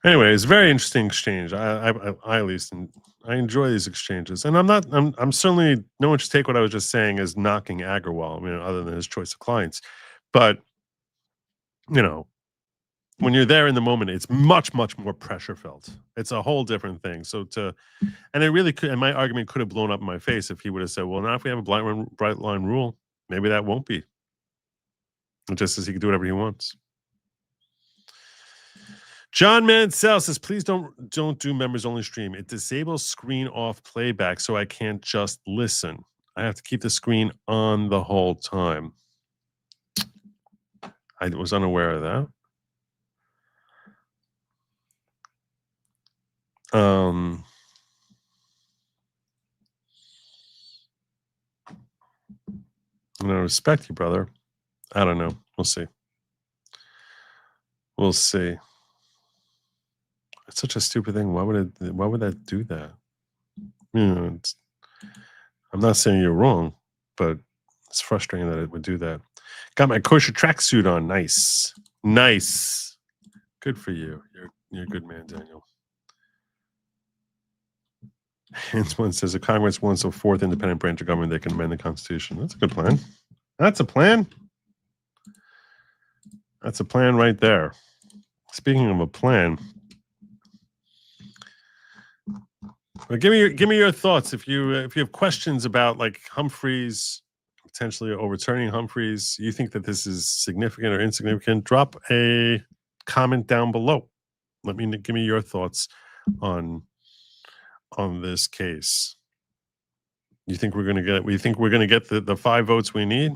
Anyway, it's a very interesting exchange. I at least I enjoy these exchanges, and I'm certainly no one should take what I was just saying as knocking Agarwal. I mean, other than his choice of clients, but when you're there in the moment, it's much more pressure felt. It's a whole different thing. And it really could. And my argument could have blown up in my face if he would have said, "Well, now if we have a bright line rule, maybe that won't be." Just as he can do whatever he wants. John Mansell says, please don't do members only stream. It disables screen off playback, so I can't just listen. I have to keep the screen on the whole time. I was unaware of that. I respect you, brother. I don't know. We'll see. We'll see. It's such a stupid thing. Why would that do that? I'm not saying you're wrong, but it's frustrating that it would do that. Got my kosher tracksuit on. Nice. Nice. Good for you. You're a good man, Daniel. And one says, if Congress wants a fourth independent branch of government, they can amend the Constitution. That's a good plan. That's a plan. That's a plan right there. Speaking of a plan, well, give me your thoughts. If you have questions about like Humphreys, potentially overturning Humphreys, you think that this is significant or insignificant, drop a comment down below. Give me your thoughts on this case. You think we're gonna get the 5 votes we need?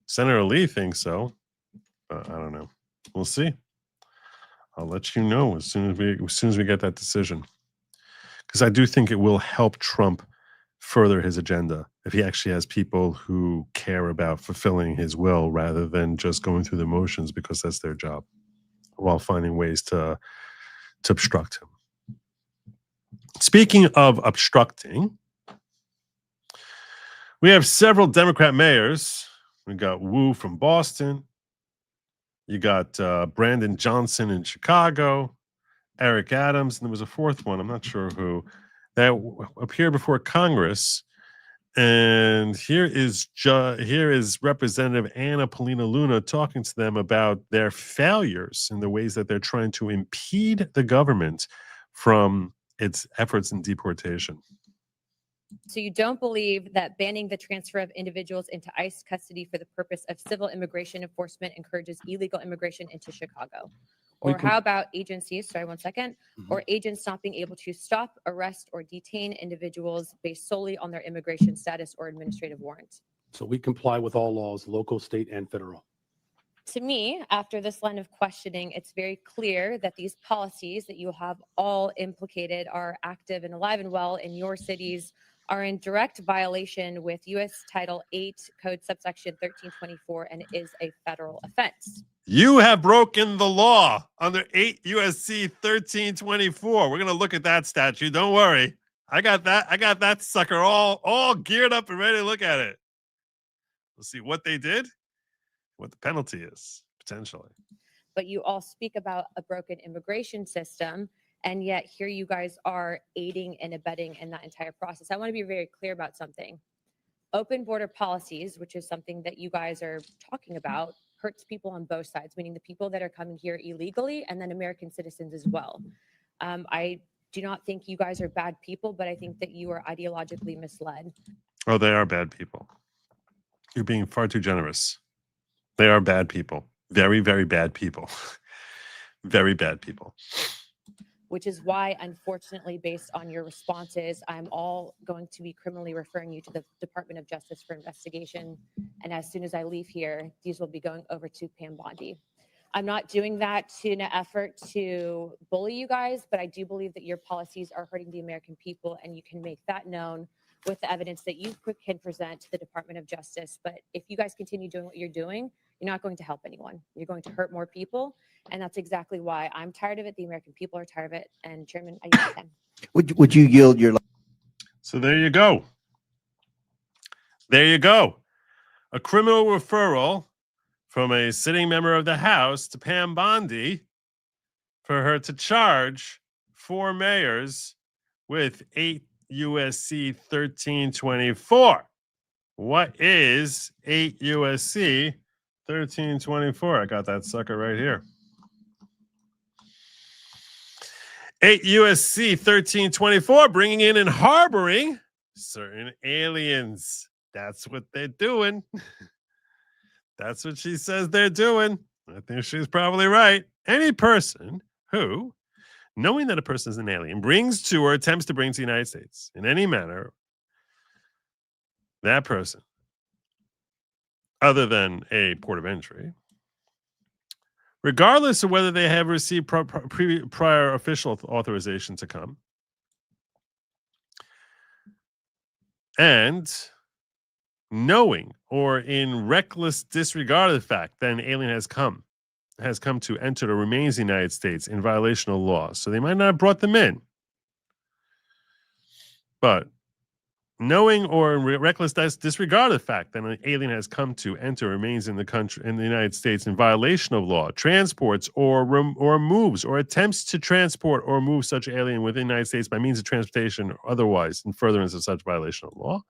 Senator Lee thinks so. I don't know. We'll see. I'll let you know as soon as we get that decision. Because I do think it will help Trump further his agenda if he actually has people who care about fulfilling his will rather than just going through the motions because that's their job, while finding ways to obstruct him. Speaking of obstructing, we have several Democrat mayors. We got Wu from Boston. You got Brandon Johnson in Chicago, Eric Adams, and there was a fourth one, I'm not sure who, that appeared before Congress. And here is Representative Paulina Luna talking to them about their failures and the ways that they're trying to impede the government from its efforts in deportation. So you don't believe that banning the transfer of individuals into ICE custody for the purpose of civil immigration enforcement encourages illegal immigration into Chicago? Or how about agencies, or agents not being able to stop, arrest, or detain individuals based solely on their immigration status or administrative warrant? So we comply with all laws, local, state, and federal. To me, after this line of questioning, it's very clear that these policies that you have all implicated are active and alive and well in your cities, are in direct violation with U.S. Title 8 Code subsection 1324 and is a federal offense. You have broken the law under 8 U.S.C. 1324. We're going to look at that statute. Don't worry. I got that sucker all geared up and ready to look at it. We'll see what they did, what the penalty is, potentially. But you all speak about a broken immigration system, and yet here you guys are aiding and abetting in that entire process. I want to be very clear about something. Open border policies, which is something that you guys are talking about, hurts people on both sides, meaning the people that are coming here illegally and then American citizens as well. I do not think you guys are bad people, but I think that you are ideologically misled. Oh, they are bad people. You're being far too generous. They are bad people. Very, very bad people. Very bad people. Which is why, unfortunately, based on your responses, I'm all going to be criminally referring you to the Department of Justice for investigation. And as soon as I leave here, these will be going over to Pam Bondi. I'm not doing that in an effort to bully you guys, but I do believe that your policies are hurting the American people, and you can make that known with the evidence that you can present to the Department of Justice. But if you guys continue doing what you're doing, you're not going to help anyone. You're going to hurt more people. And that's exactly why I'm tired of it. The American people are tired of it. And Chairman, I yield again. Would you yield your? So there you go. There you go. A criminal referral from a sitting member of the House to Pam Bondi for her to charge 4 mayors with 8 USC 1324. What is 8 USC 1324? I got that sucker right here. 8 USC 1324, bringing in and harboring certain aliens. That's what they're doing. That's what she says they're doing. I think she's probably right. Any person who, knowing that a person is an alien, brings to or attempts to bring to the United States in any manner, that person, other than a port of entry, regardless of whether they have received prior official authorization to come, and knowing or in reckless disregard of the fact that an alien has come to enter or remains in the United States in violation of law. So they might not have brought them in, but knowing or in reckless disregard of the fact that an alien has come to enter or remains in the United States in violation of law, transports or moves or attempts to transport or move such alien within the United States by means of transportation or otherwise in furtherance of such violation of law.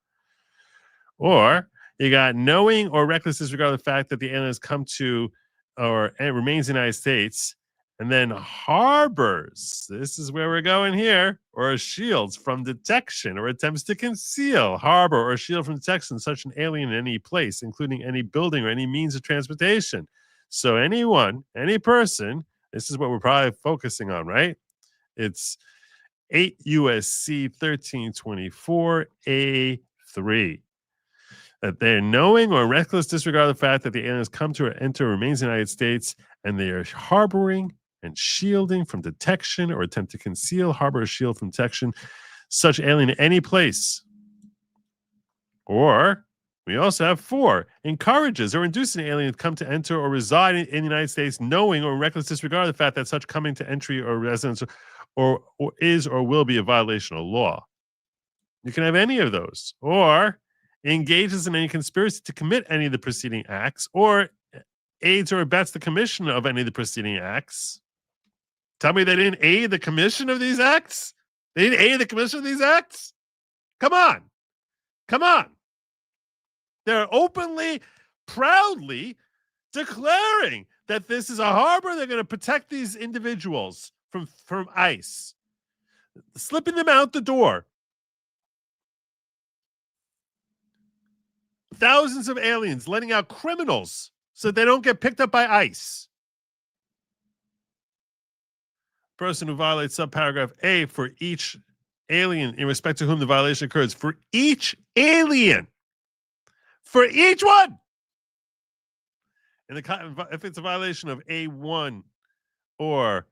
Or you got knowing or reckless disregard of the fact that the alien has come to or remains in the United States and then harbors, this is where we're going here, or shields from detection or attempts to conceal, harbor, or shield from detection such an alien in any place, including any building or any means of transportation. So anyone, any person, this is what we're probably focusing on, right? It's 8 U.S.C. 1324A3. That they're knowing or reckless disregard of the fact that the alien has come to or enter or remains in the United States, and they are harboring and shielding from detection or attempt to conceal, harbor, or shield from detection such alien in any place. Or we also have 4, encourages or induces an alien to come to enter or reside in the United States, knowing or reckless disregard of the fact that such coming to entry or residence or is or will be a violation of law. You can have any of those. Or engages in any conspiracy to commit any of the preceding acts, or aids or abets the commission of any of the preceding acts. Tell me they didn't aid the commission of these acts? They didn't aid the commission of these acts? Come on. Come on. They're openly, proudly declaring that this is a harbor. They're going to protect these individuals from ICE, slipping them out the door. Thousands of aliens letting out criminals so they don't get picked up by ICE. Person who violates subparagraph A for each alien in respect to whom the violation occurs. For each alien. For each one. If it's a violation of A1 or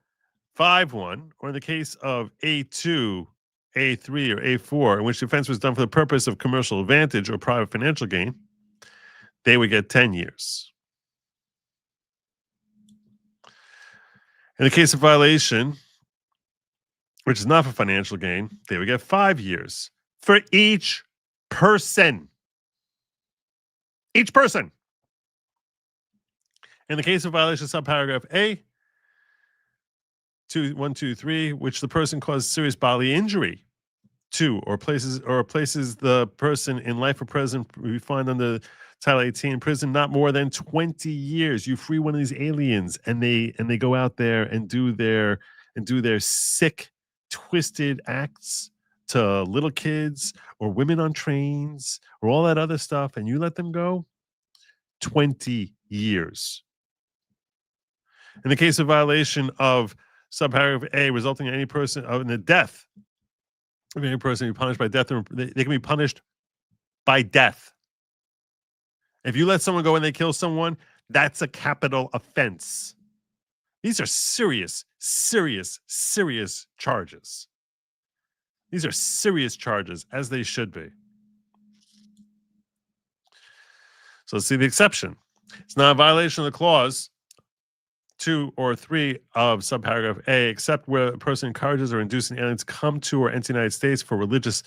5.1, or in the case of A2, A3, or A4, in which the offense was done for the purpose of commercial advantage or private financial gain, they would get 10 years. In the case of violation, which is not for financial gain, they would get 5 years for each person. Each person. In the case of violation of subparagraph A, 1, 2, 3, which the person caused serious bodily injury to or places the person in life or prison, we find under Title 18 prison not more than 20 years. You free one of these aliens and they go out there and do their sick, twisted acts to little kids or women on trains or all that other stuff, and you let them go, 20 years. In the case of violation of subparagraph A resulting in any person in the death of any person be punished by death, they can be punished by death. If you let someone go and they kill someone, that's a capital offense. These are serious, serious, serious charges. These are serious charges, as they should be. So let's see the exception. It's not a violation of the clause 2 or 3 of subparagraph A, except where a person encourages or induces an alien to come to or enter the United States for religious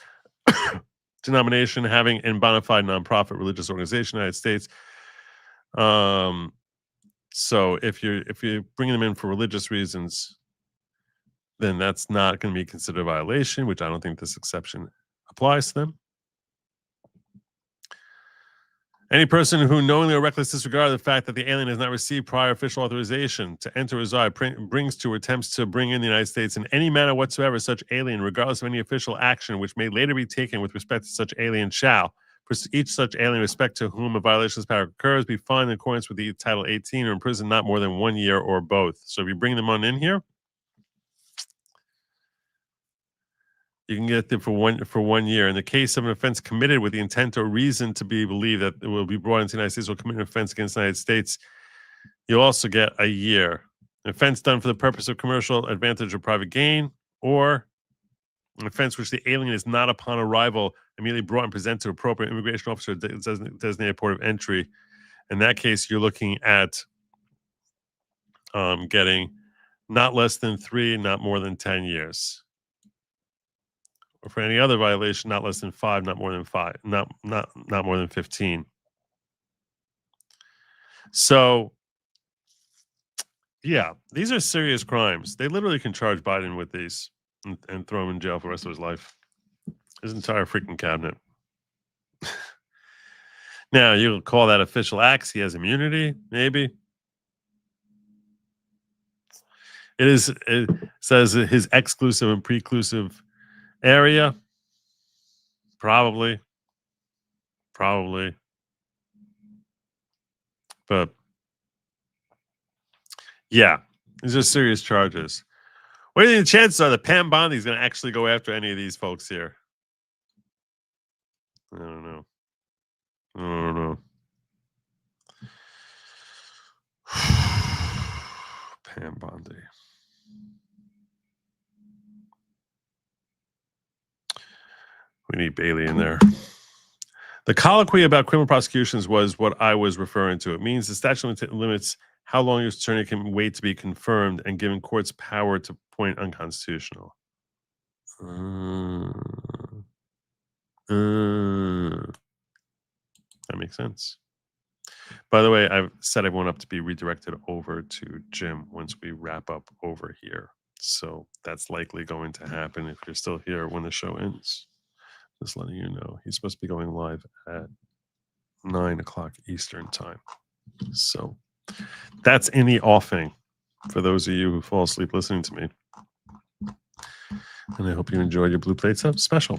denomination, having a bona fide nonprofit religious organization in the United States. So if you're bringing them in for religious reasons, then that's not going to be considered a violation, which I don't think this exception applies to them. Any person who knowingly or reckless disregard the fact that the alien has not received prior official authorization to enter or reside brings to or attempts to bring in the United States in any manner whatsoever such alien, regardless of any official action which may later be taken with respect to such alien, shall, for each such alien in respect to whom a violation of this paragraph occurs, be fined in accordance with the Title 18 or imprisoned not more than 1 year or both. So if you bring them on in here, you can get them for 1 year. In the case of an offense committed with the intent or reason to be believed that it will be brought into the United States or commit an offense against the United States, you'll also get a year. An offense done for the purpose of commercial advantage or private gain, or an offense which the alien is not upon arrival immediately brought and presented to appropriate immigration officer designated port of entry. In that case, you're looking at getting not less than 3, not more than 10 years. Or for any other violation, not less than 5, not more than 5, not more than 15. So, yeah, these are serious crimes. They literally can charge Biden with these and throw him in jail for the rest of his life. His entire freaking cabinet. Now, you'll call that official acts. He has immunity, maybe. It says his exclusive and preclusive area. Probably. But yeah, these are serious charges. What do you think the chances are that Pam Bondi is going to actually go after any of these folks here? I don't know. Pam Bondi. We need Bailey in there. The colloquy about criminal prosecutions was what I was referring to. It means the statute limits how long your attorney can wait to be confirmed and giving courts power to appoint unconstitutional. That makes sense. By the way, I've set everyone up to be redirected over to Jim once we wrap up over here. So that's likely going to happen if you're still here when the show ends. Just letting you know. He's supposed to be going live at 9 o'clock Eastern time. So that's in the offing for those of you who fall asleep listening to me. And I hope you enjoyed your Blue Plate special.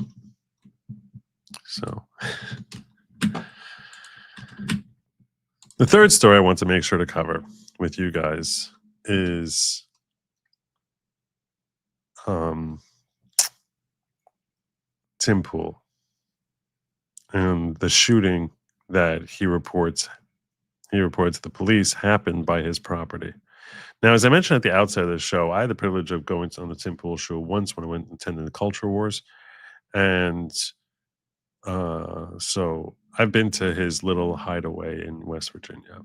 So the third story I want to make sure to cover with you guys is Tim Pool and the shooting that he reports the police happened by his property. Now, as I mentioned at the outset of the show, I had the privilege of going on the Tim Pool show once when I went and attended the Culture Wars. And so I've been to his little hideaway in West Virginia.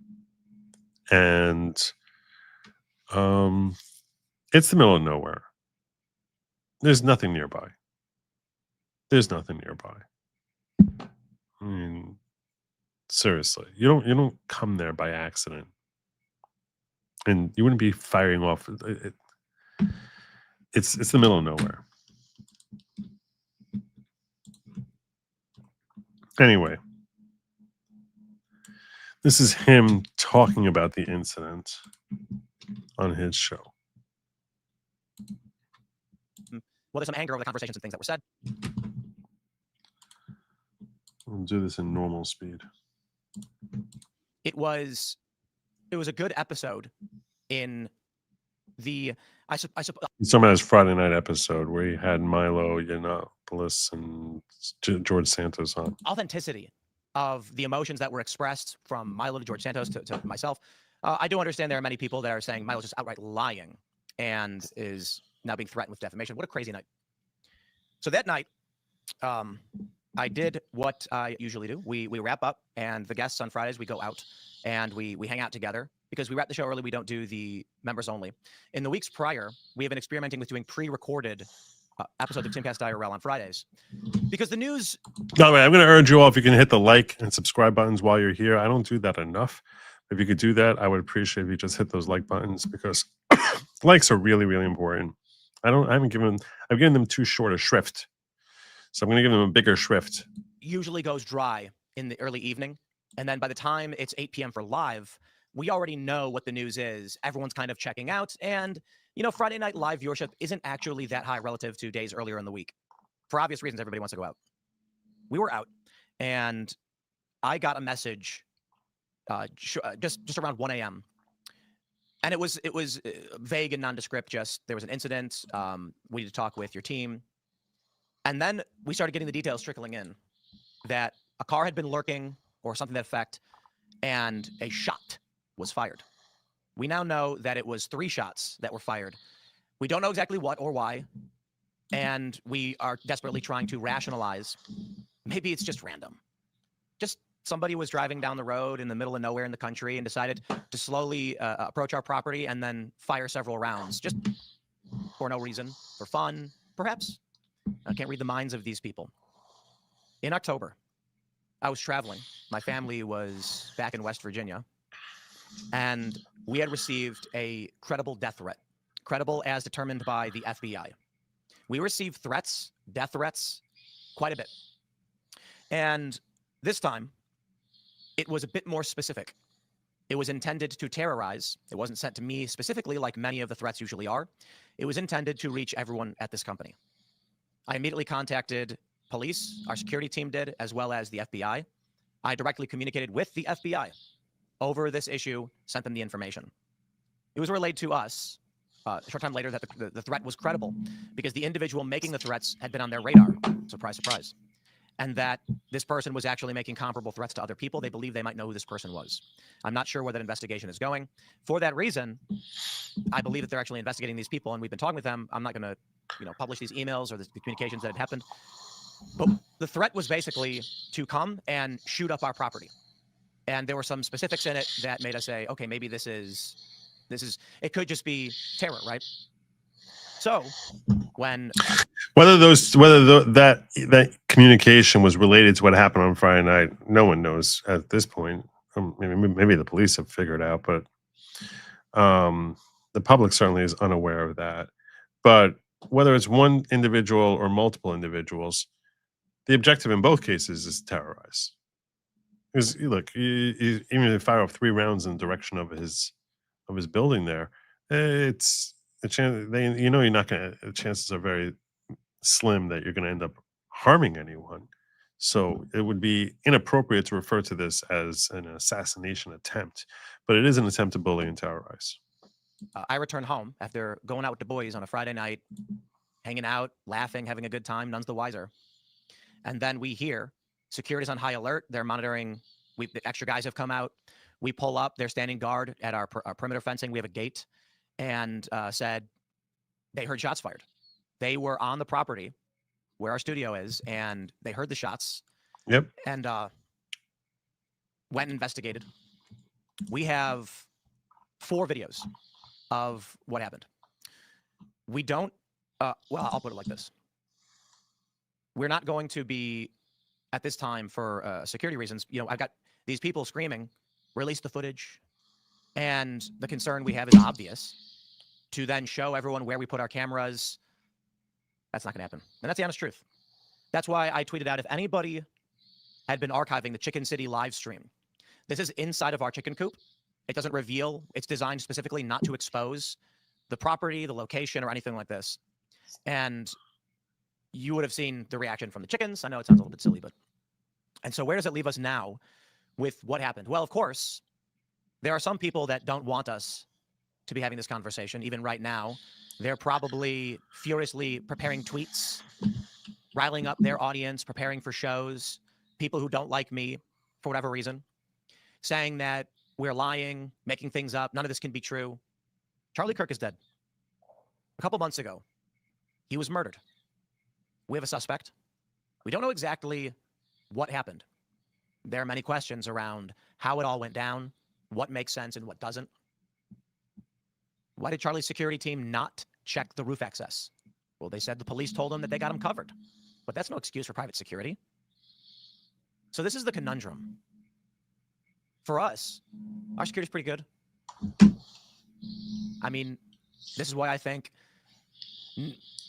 And it's the middle of nowhere. There's nothing nearby. I mean, seriously, you don't come there by accident, and you wouldn't be firing off. It's the middle of nowhere. Anyway, this is him talking about the incident on his show. Well, there's some anger over the conversations and things that were said. We'll do this in normal speed. It was a good episode in the I suppose He's talking about his Friday night episode where he had Milo Yiannopoulos and George Santos on. authenticity of the emotions that were expressed from Milo to George Santos to myself. I do understand there are many people that are saying Milo's just outright lying and is now being threatened with defamation. What a crazy night. So that night, I did what I usually do. We wrap up, and the guests on Fridays, we go out and we hang out together. Because we wrap the show early, we don't do the members only. In the weeks prior, we have been experimenting with doing pre-recorded episodes of Timcast IRL on Fridays. Because the news... By the way, I'm going to urge you all, if you can hit the like and subscribe buttons while you're here. I don't do that enough. If you could do that, I would appreciate if you just hit those like buttons, because likes are really, really important. I've given them too short a shrift. So I'm going to give them a bigger shrift. Usually goes dry in the early evening. And then by the time it's 8 p.m. for live, we already know what the news is. Everyone's kind of checking out. And, Friday night live viewership isn't actually that high relative to days earlier in the week. For obvious reasons, everybody wants to go out. We were out, and I got a message just around 1 a.m. And it was vague and nondescript. Just there was an incident. We need to talk with your team. And then we started getting the details trickling in that a car had been lurking or something to that effect, and a shot was fired. We now know that it was 3 shots that were fired. We don't know exactly what or why. And we are desperately trying to rationalize, maybe it's just random. Just somebody was driving down the road in the middle of nowhere in the country and decided to slowly approach our property and then fire several rounds, just for no reason, for fun, perhaps. I can't read the minds of these people. In October, I was traveling. My family was back in West Virginia, and we had received a credible death threat, credible as determined by the FBI. We received threats, death threats, quite a bit. And this time, it was a bit more specific. It was intended to terrorize. It wasn't sent to me specifically like many of the threats usually are. It was intended to reach everyone at this company. I immediately contacted police, our security team did, as well as the FBI. I directly communicated with the FBI over this issue, sent them the information. It was relayed to us a short time later that the threat was credible because the individual making the threats had been on their radar. Surprise, surprise. And that this person was actually making comparable threats to other people. They believe they might know who this person was. I'm not sure where that investigation is going. For that reason, I believe that they're actually investigating these people, and we've been talking with them. I'm not going to, publish these emails or the communications that had happened. But the threat was basically to come and shoot up our property. And there were some specifics in it that made us say, okay, maybe this is, it could just be terror, right? So when that communication was related to what happened on Friday night, no one knows at this point. Maybe the police have figured out, but the public certainly is unaware of that. But whether it's one individual or multiple individuals, the objective in both cases is to terrorize. Because look, even if you fire off 3 rounds in the direction of his building there, it's the chance you're not going to. The chances are very slim that you're going to end up harming anyone. So it would be inappropriate to refer to this as an assassination attempt, but it is an attempt to bully and terrorize. I returned home after going out with the boys on a Friday night, hanging out, laughing, having a good time, none's the wiser. And then we hear security's on high alert. They're monitoring. The extra guys have come out. We pull up. They're standing guard at our perimeter fencing. We have a gate, and said they heard shots fired. They were on the property where our studio is, and they heard the shots. Yep. And went and investigated. We have 4 videos of what happened. We don't, well, I'll put it like this. We're not going to be, at this time, for security reasons, I've got these people screaming, release the footage. And the concern we have is obvious. To then show everyone where we put our cameras, that's not going to happen. And that's the honest truth. That's why I tweeted out, if anybody had been archiving the Chicken City live stream, this is inside of our chicken coop. It doesn't reveal. It's designed specifically not to expose the property, the location, or anything like this. And you would have seen the reaction from the chickens. I know it sounds a little bit silly, but... And so where does it leave us now with what happened? Well, of course, there are some people that don't want us to be having this conversation. Even right now, they're probably furiously preparing tweets, riling up their audience, preparing for shows, people who don't like me for whatever reason, saying that we're lying, making things up. None of this can be true. Charlie Kirk is dead. A couple months ago, he was murdered. We have a suspect. We don't know exactly what happened. There are many questions around how it all went down, what makes sense and what doesn't. Why did Charlie's security team not check the roof access? Well, they said the police told them that they got him covered, but that's no excuse for private security. So this is the conundrum. For us, our security's pretty good. I mean, this is why I think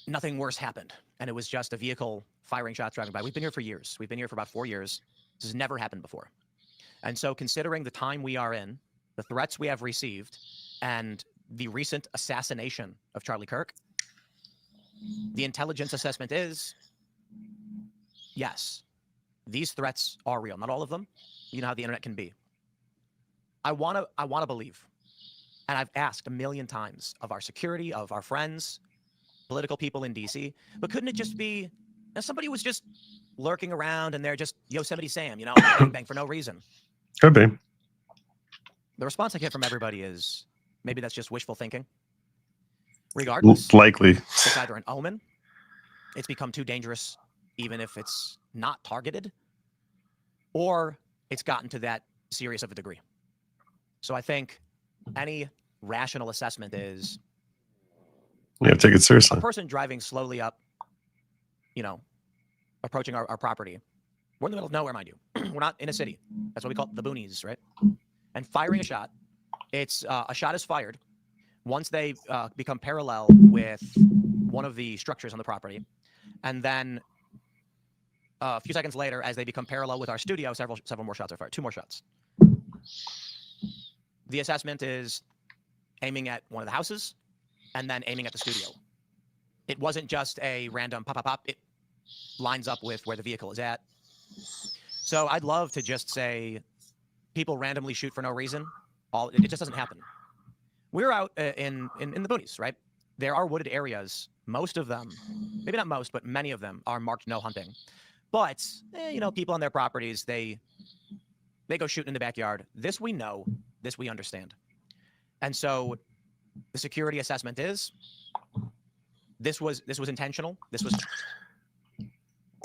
nothing worse happened, and it was just a vehicle firing shots driving by. We've been here for years. We've been here for about 4 years. This has never happened before. And so considering the time we are in, the threats we have received, and the recent assassination of Charlie Kirk, the intelligence assessment is, yes, these threats are real. Not all of them. You know how the internet can be. I want to believe, and I've asked a million times of our security, of our friends, political people in DC, but couldn't it just be somebody was just lurking around and they're just Yosemite Sam, bang, bang for no reason? Could be. The response I get from everybody is maybe that's just wishful thinking. Regardless, likely it's either an omen it's become too dangerous, even if it's not targeted, or it's gotten to that serious of a degree. So I think any rational assessment is Yeah, take it seriously. a person driving slowly up, approaching our property. We're in the middle of nowhere, mind you. We're not in a city. That's what we call the boonies, right? And firing a shot, it's a shot is fired once they become parallel with one of the structures on the property. And then a few seconds later, as they become parallel with our studio, several more shots are fired, 2 more shots. The assessment is aiming at one of the houses and then aiming at the studio. It wasn't just a random pop, pop, pop. It lines up with where the vehicle is at. So I'd love to just say people randomly shoot for no reason. It just doesn't happen. We're out in the boonies, right? There are wooded areas. Most of them, maybe not most, but many of them are marked no hunting. But, people on their properties, they go shooting in the backyard. This we know. This we understand. And so the security assessment is this was intentional. This was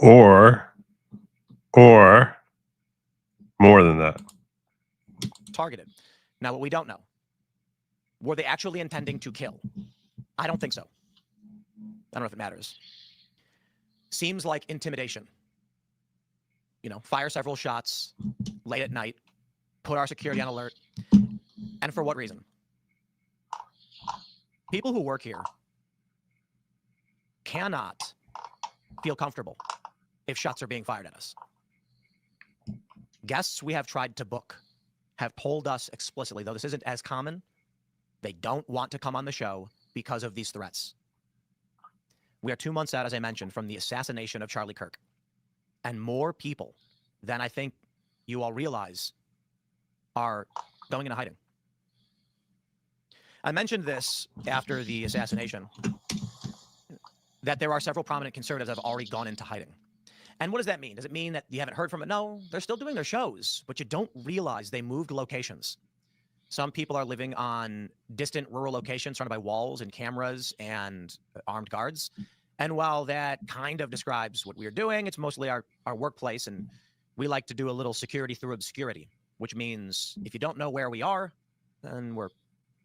or more than that. Targeted. Now, what we don't know, were they actually intending to kill? I don't think so. I don't know if it matters. Seems like intimidation. Fire several shots late at night, put our security on alert. And for what reason? People who work here cannot feel comfortable if shots are being fired at us. Guests we have tried to book have told us explicitly, though this isn't as common, they don't want to come on the show because of these threats. We are 2 months out, as I mentioned, from the assassination of Charlie Kirk. And more people than I think you all realize are going into hiding. I mentioned this after the assassination, that there are several prominent conservatives that have already gone into hiding. And what does that mean? Does it mean that you haven't heard from it? No, they're still doing their shows, but you don't realize they moved locations. Some people are living on distant rural locations surrounded by walls and cameras and armed guards. And while that kind of describes what we are doing, it's mostly our workplace, and we like to do a little security through obscurity, which means if you don't know where we are, then we're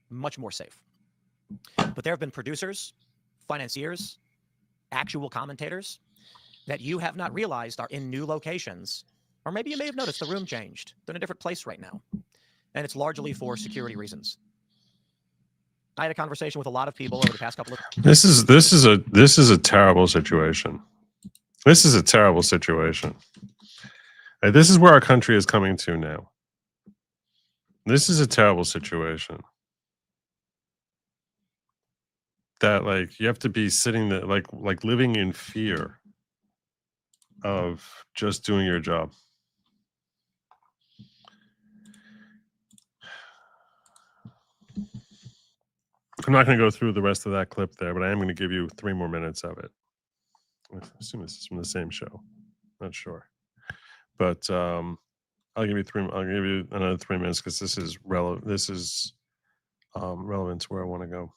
much more safe. But there have been producers, financiers, actual commentators that you have not realized are in new locations, or maybe you may have noticed the room changed. They're in a different place right now, and it's largely for security reasons. I had a conversation with a lot of people over the past couple of. This is a terrible situation. This is a terrible situation. This is where our country is coming to now. This is a terrible situation. That you have to be sitting there like living in fear of just doing your job. I'm not going to go through the rest of that clip there, but I am going to give you 3 more minutes of it. I assume this is from the same show. Not sure, but I'll give you 3. I'll give you another 3 minutes because this is relevant. This is relevant to where I want to go.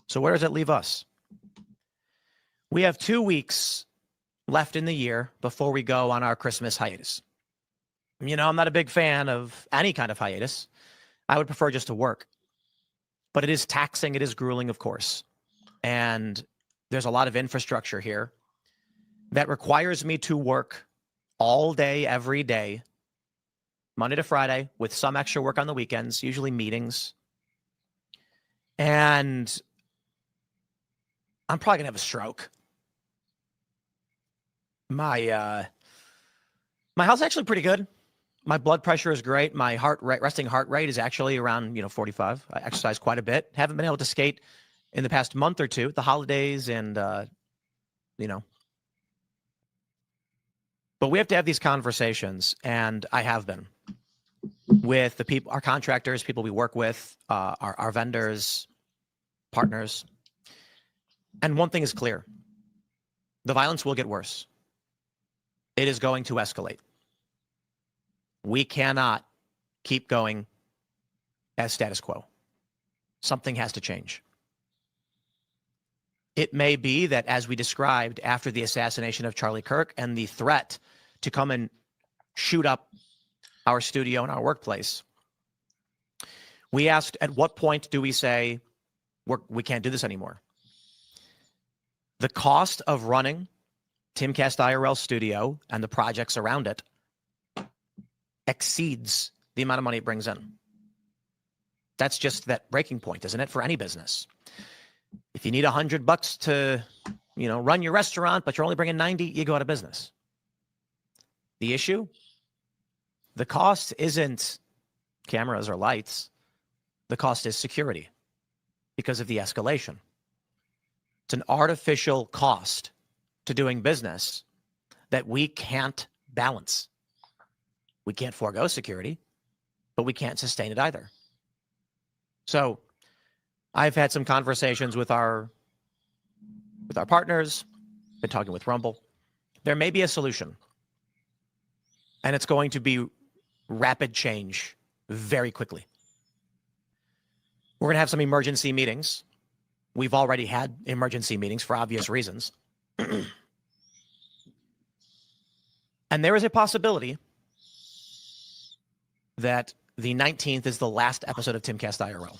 So where does it leave us? We have 2 weeks left in the year before we go on our Christmas hiatus. I'm not a big fan of any kind of hiatus. I would prefer just to work. But it is taxing. It is grueling, of course. And there's a lot of infrastructure here that requires me to work all day, every day, Monday to Friday, with some extra work on the weekends, usually meetings. And I'm probably going to have a stroke. My health's actually pretty good. My blood pressure is great. My resting heart rate is actually around 45. I exercise quite a bit. Haven't been able to skate in the past month or two, the holidays, and But we have to have these conversations, and I have been with the people, our contractors, people we work with, our vendors, partners. And one thing is clear: the violence will get worse. It is going to escalate. We cannot keep going as status quo. Something has to change. It may be that, as we described after the assassination of Charlie Kirk and the threat to come and shoot up our studio and our workplace, we asked, at what point do we say we can't do this anymore? The cost of running Timcast IRL studio and the projects around it exceeds the amount of money it brings in. That's just that breaking point, isn't it, for any business? If you need $100 to, run your restaurant, but you're only bringing 90, you go out of business. The issue? The cost isn't cameras or lights. The cost is security because of the escalation. It's an artificial cost to doing business that we can't balance. We can't forego security, but we can't sustain it either. So I've had some conversations with our partners, been talking with Rumble. There may be a solution, and it's going to be rapid change very quickly. We're going to have some emergency meetings. We've already had emergency meetings for obvious reasons. And there is a possibility that the 19th is the last episode of Timcast IRL.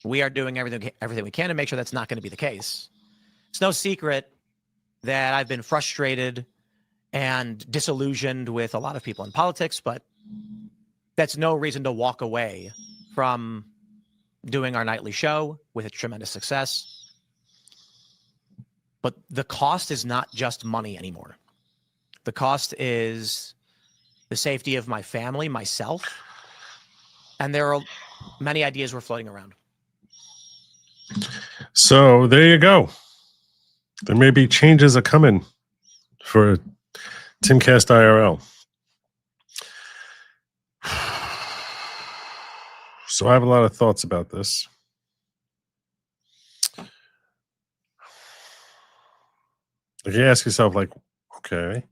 We are doing everything we can to make sure that's not going to be the case. It's no secret that I've been frustrated and disillusioned with a lot of people in politics, but that's no reason to walk away from doing our nightly show with a tremendous success. But the cost is not just money anymore. The cost is the safety of my family, myself, and there are many ideas we're floating around. So there you go. There may be changes are coming for Timcast IRL. So I have a lot of thoughts about this. If you ask yourself, okay,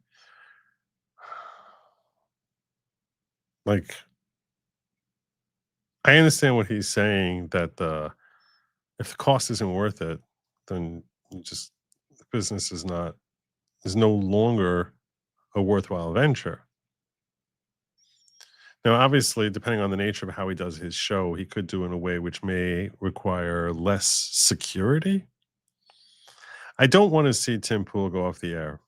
I understand what he's saying, that if the cost isn't worth it, then the business is no longer a worthwhile venture. Now, obviously, depending on the nature of how he does his show, he could do in a way which may require less security. I don't want to see Tim Pool go off the air.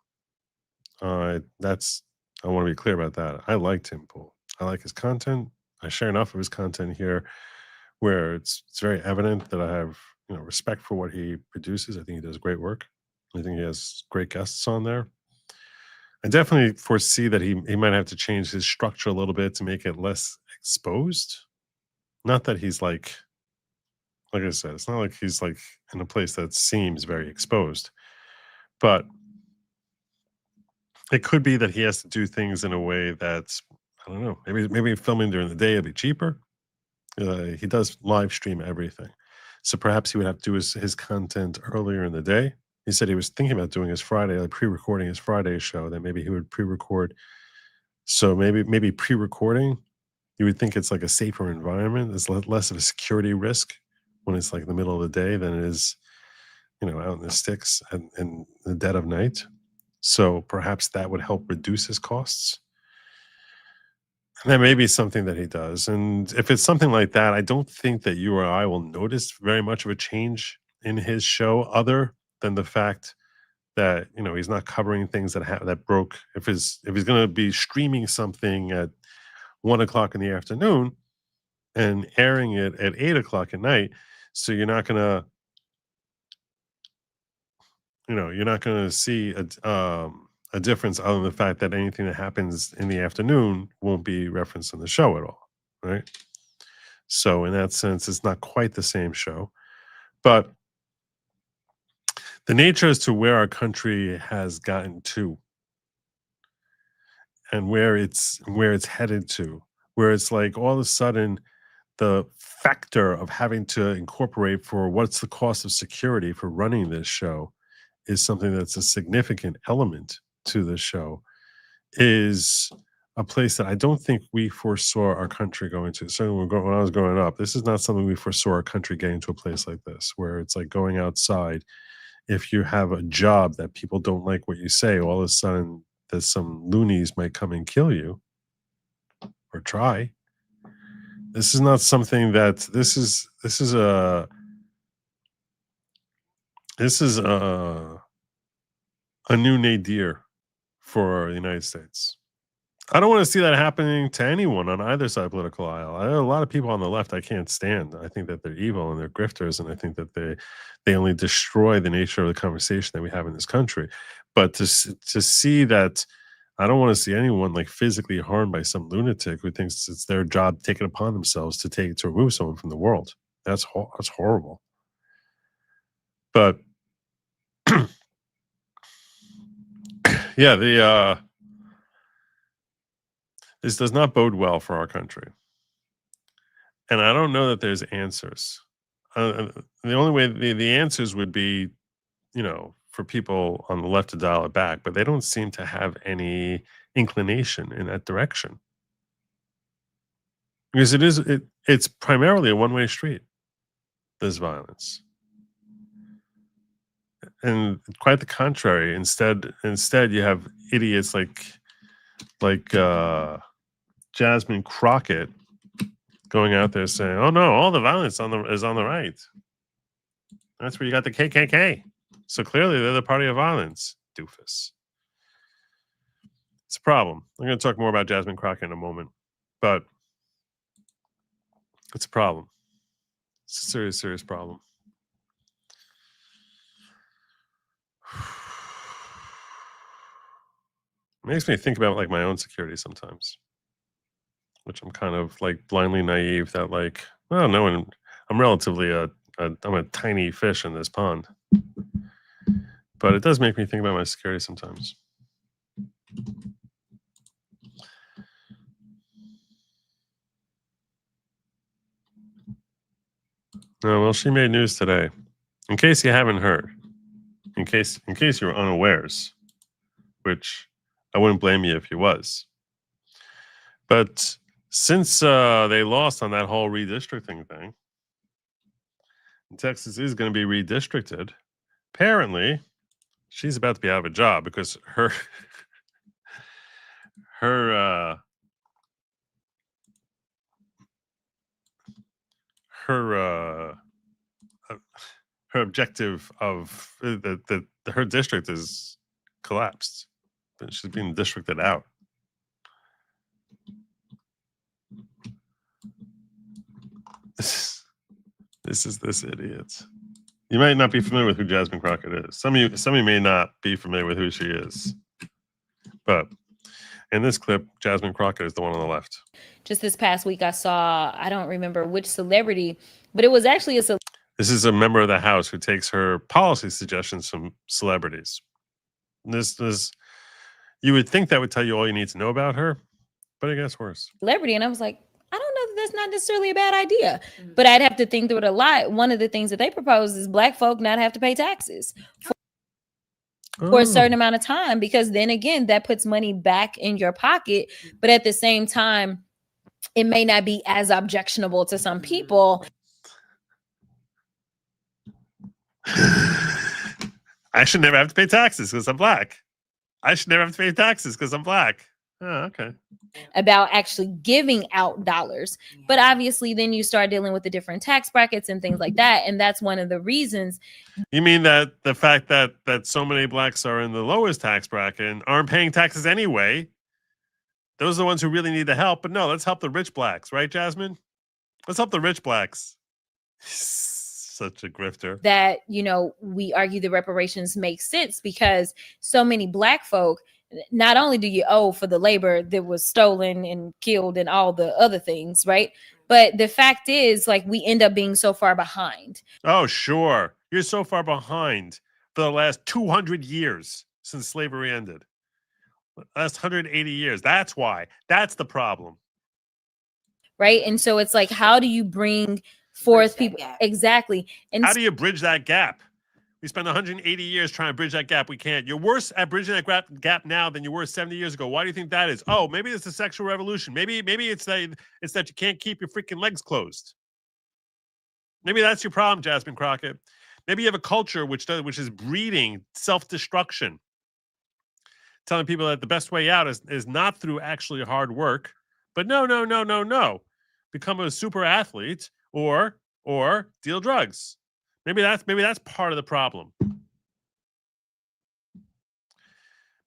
I want to be clear about that. I like Tim Pool. I like his content. I share enough of his content here where it's very evident that I have respect for what he produces. I think he does great work. I think he has great guests on there. I definitely foresee that he might have to change his structure a little bit to make it less exposed. Not that he's like I said, it's not like he's in a place that seems very exposed. But it could be that he has to do things in a way that's, I don't know, maybe filming during the day it'd be cheaper. He does live stream everything. So perhaps he would have to do his content earlier in the day. He said he was thinking about doing his Friday, pre-recording his Friday show, that maybe he would pre-record. So maybe pre-recording, you would think it's like a safer environment. There's less of a security risk when it's in the middle of the day than it is, out in the sticks and in the dead of night. So perhaps that would help reduce his costs. And that may be something that he does. And if it's something like that, I don't think that you or I will notice very much of a change in his show, other than the fact that he's not covering things that broke. If he's going to be streaming something at 1 o'clock in the afternoon and airing it at 8 o'clock at night, so you're not going to see a difference other than the fact that anything that happens in the afternoon won't be referenced in the show at all, right? So in that sense, it's not quite the same show, but the nature as to where our country has gotten to and where it's headed to, where it's all of a sudden the factor of having to incorporate for what's the cost of security for running this show is something that's a significant element to the show, is a place that I don't think we foresaw our country going to. Certainly when I was growing up, this is not something we foresaw our country getting to a place like this, where it's like going outside. If you have a job that people don't like what you say, all of a sudden there's some loonies might come and kill you or try. This is not something that this is a new nadir for the United States. I don't want to see that happening to anyone on either side of the political aisle. I know a lot of people on the left I can't stand. I think that they're evil and they're grifters, and I think that they only destroy the nature of the conversation that we have in this country. But to see that, I don't want to see anyone like physically harmed by some lunatic who thinks it's their job to take it upon themselves to remove someone from the world. That's horrible. But yeah, this does not bode well for our country. And I don't know that there's answers. The only way the answers would be, for people on the left to dial it back, but they don't seem to have any inclination in that direction. Because it's primarily a one-way street, this violence. And quite the contrary. Instead you have idiots like Jasmine Crockett going out there saying, "Oh no, all the violence is on the right. That's where you got the KKK. So clearly they're the party of violence." Doofus. It's a problem. I'm going to talk more about Jasmine Crockett in a moment, but it's a problem. It's a serious, serious problem. It makes me think about like my own security sometimes, which I'm kind of like blindly naive that like, well, no one, I'm relatively I'm a tiny fish in this pond, but it does make me think about my security sometimes. Oh, well, she made news today. In case you haven't heard, in case you were unawares, which I wouldn't blame you if you was. But since they lost on that whole redistricting thing, Texas is going to be redistricted. Apparently, she's about to be out of a job because her objective of her district is collapsed. She's being districted out. This is this idiot. You might not be familiar with who Jasmine Crockett is. Some of you may not be familiar with who she is. But in this clip, Jasmine Crockett is the one on the left. Just this past week, I saw, I don't remember which celebrity, but it was actually This is a member of the House who takes her policy suggestions from celebrities. You would think that would tell you all you need to know about her, but it gets worse. celebrity. And I was like, I don't know that that's not necessarily a bad idea, but I'd have to think through it a lot. One of the things that they propose is Black folk not have to pay taxes for a certain amount of time, because then again, that puts money back in your pocket. But at the same time, it may not be as objectionable to some people. I should never have to pay taxes because I'm Black. I should never have to pay taxes because I'm Black. Oh, okay. About actually giving out dollars. But obviously then you start dealing with the different tax brackets and things like that. And that's one of the reasons. You mean that the fact that so many Blacks are in the lowest tax bracket and aren't paying taxes anyway, those are the ones who really need the help. But no, let's help the rich Blacks, right, Jasmine? Let's help the rich Blacks. Such a grifter. That, we argue the reparations make sense because so many Black folk, not only do you owe for the labor that was stolen and killed and all the other things, right? But the fact is, like, we end up being so far behind. Oh, sure. You're so far behind for the last 200 years since slavery ended. Last 180 years. That's why. That's the problem. Right? And so it's like, how do you bring forth people? Exactly. And how do you bridge that gap? We spent 180 years trying to bridge that gap. We can't. You're worse at bridging that gap now than you were 70 years ago. Why do you think that is? Oh, maybe it's the sexual revolution. Maybe it's that you can't keep your freaking legs closed. Maybe that's your problem, Jasmine Crockett. Maybe you have a culture which is breeding self-destruction, telling people that the best way out is not through actually hard work, but no. Become a super athlete or deal drugs. Maybe that's part of the problem.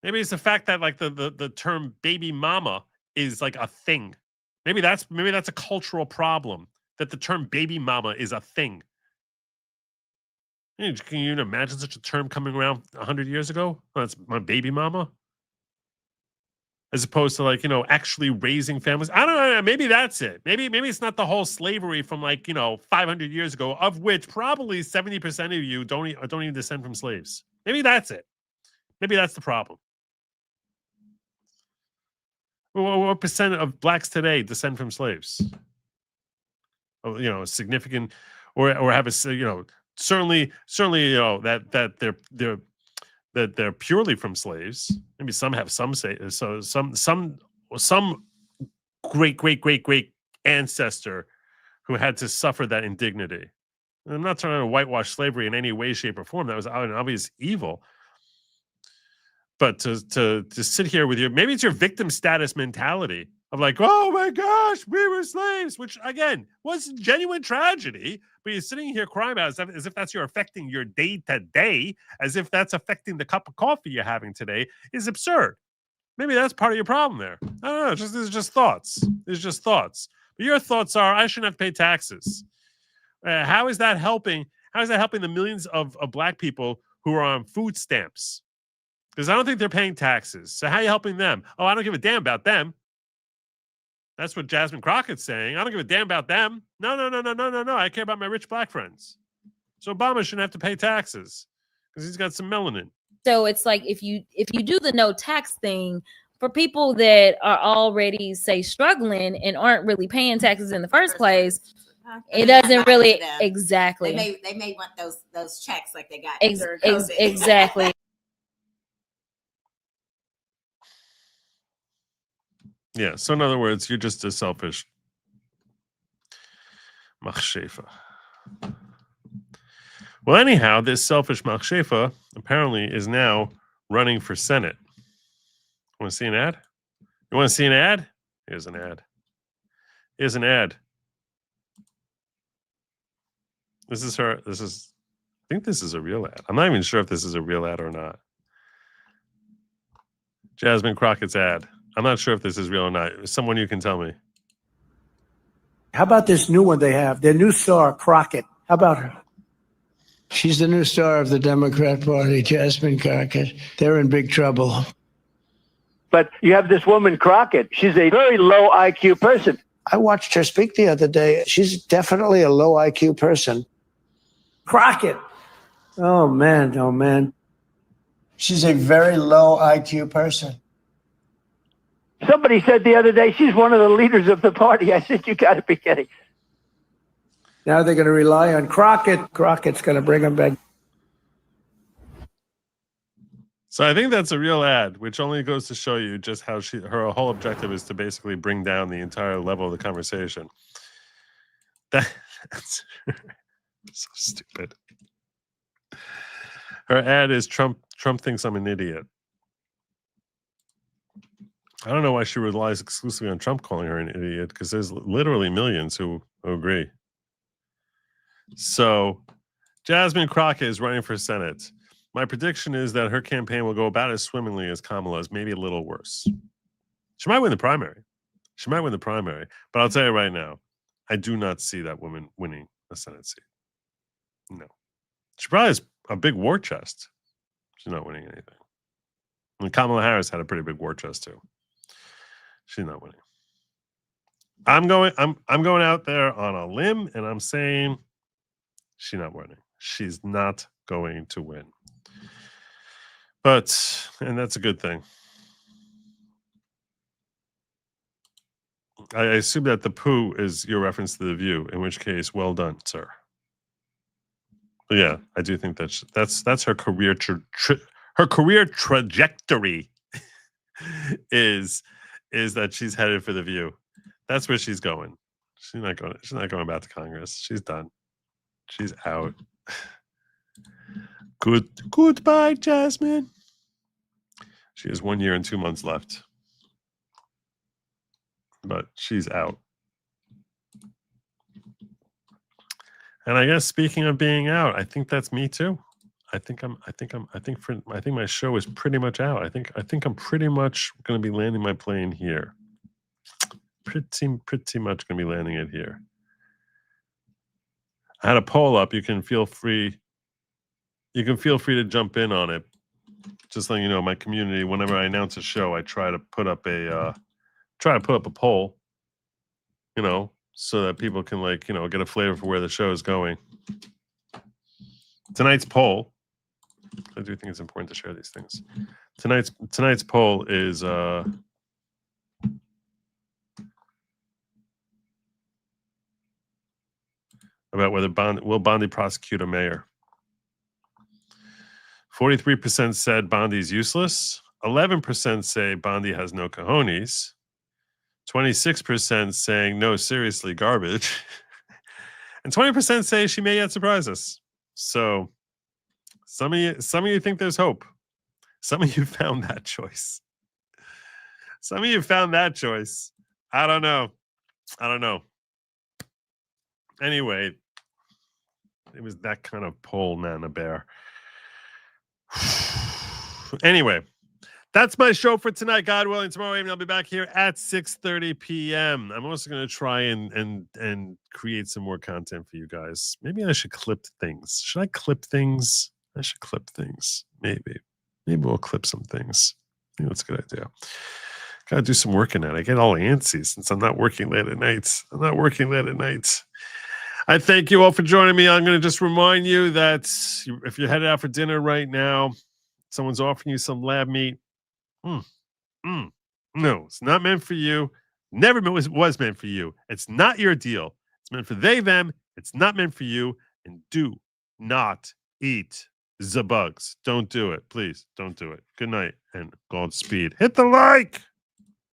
Maybe it's the fact that like the term baby mama is like a thing. Maybe that's a cultural problem, that the term baby mama is a thing. Can you imagine such a term coming around 100 years ago? That's my baby mama. As opposed to like, actually raising families. I don't know. Maybe that's it. Maybe it's not the whole slavery from like, 500 years ago, of which probably 70% of you don't even descend from slaves. Maybe that's it. Maybe that's the problem. What percent of blacks today descend from slaves? Significant, or have a, certainly, that they're purely from slaves. Maybe some have some great ancestor who had to suffer that indignity. And I'm not trying to whitewash slavery in any way, shape, or form. That was an obvious evil. But to sit here with you, maybe it's your victim status mentality of like, oh my gosh, we were slaves, which again was genuine tragedy. But you're sitting here crying about it as if that's affecting your day to day, as if that's affecting the cup of coffee you're having today, is absurd. Maybe that's part of your problem there. I don't know. It's just thoughts. It's just thoughts. But your thoughts are, I shouldn't have to pay taxes. How is that helping? How is that helping the millions of black people who are on food stamps? Because I don't think they're paying taxes. So how are you helping them? Oh, I don't give a damn about them. That's what Jasmine Crockett's saying. I don't give a damn about them. No. I care about my rich black friends. So Obama shouldn't have to pay taxes because he's got some melanin. So it's like if you do the no tax thing for people that are already, say, struggling and aren't really paying taxes in the first place, it doesn't really exactly. They may want those checks like they got exactly. Yeah. So in other words, you're just a selfish machshefa. Well, anyhow, this selfish machshefa apparently is now running for Senate. Want to see an ad? You want to see an ad? Here's an ad. Here's an ad. This is her. I think this is a real ad. I'm not even sure if this is a real ad or not. Jasmine Crockett's ad. I'm not sure if this is real or not. Someone you can tell me. How about this new one they have? Their new star, Crockett. How about her? She's the new star of the Democrat Party, Jasmine Crockett. They're in big trouble. But you have this woman, Crockett. She's a very low IQ person. I watched her speak the other day. She's definitely a low IQ person. Crockett. Oh, man. She's a very low IQ person. Somebody said the other day she's one of the leaders of the party. I said, you got to be kidding. Now they're going to rely on Crockett. Crockett's going to bring them back. So I think that's a real ad, which only goes to show you just how her whole objective is to basically bring down the entire level of the conversation. That's so stupid. Her ad is Trump thinks I'm an idiot. I don't know why she relies exclusively on Trump calling her an idiot, because there's literally millions who agree. So Jasmine Crockett is running for Senate. My prediction is that her campaign will go about as swimmingly as Kamala's, maybe a little worse. She might win the primary. But I'll tell you right now, I do not see that woman winning a Senate seat. No. She probably has a big war chest. She's not winning anything. And Kamala Harris had a pretty big war chest too. She's not winning. I'm going out there on a limb and I'm saying she's not winning. She's not going to win. And that's a good thing. I assume that the poo is your reference to The View, in which case, well done, sir. Yeah, I do think that's her career her career trajectory is that she's headed for the View. That's where she's going. She's not going back to Congress. She's done. She's out. Goodbye, Jasmine. She has 1 year and 2 months left. But she's out. And I guess speaking of being out, I think that's me too. I think my show is pretty much out. I think I'm pretty much going to be landing my plane here. Pretty much going to be landing it here. I had a poll up. You can feel free to jump in on it. Just letting you know, my community, whenever I announce a show, I try to put up a poll, so that people can get a flavor for where the show is going. Tonight's poll, I do think it's important to share these things. Tonight's poll is about whether Bondi prosecute a mayor. 43% said Bondi's useless. 11% say Bondi has no cojones. 26% saying, no, seriously, garbage. And 20% say she may yet surprise us. So some of you think there's hope. Some of you found that choice. I don't know. Anyway, it was that kind of poll, Nana Bear. Anyway, that's my show for tonight. God willing, tomorrow evening I'll be back here at 6:30 p.m. I'm also going to try and create some more content for you guys. Maybe I should clip things. Should I clip things? I should clip things. Maybe we'll clip some things. I think that's a good idea. Got to do some work in that. I get all antsy since I'm not working late at night. I thank you all for joining me. I'm going to just remind you that if you're headed out for dinner right now, someone's offering you some lab meat. No, it's not meant for you. Never was meant for you. It's not your deal. It's meant for they, them. It's not meant for you. And do not eat the bugs. Don't do it. Please don't do it. Good night and Godspeed. Hit the like.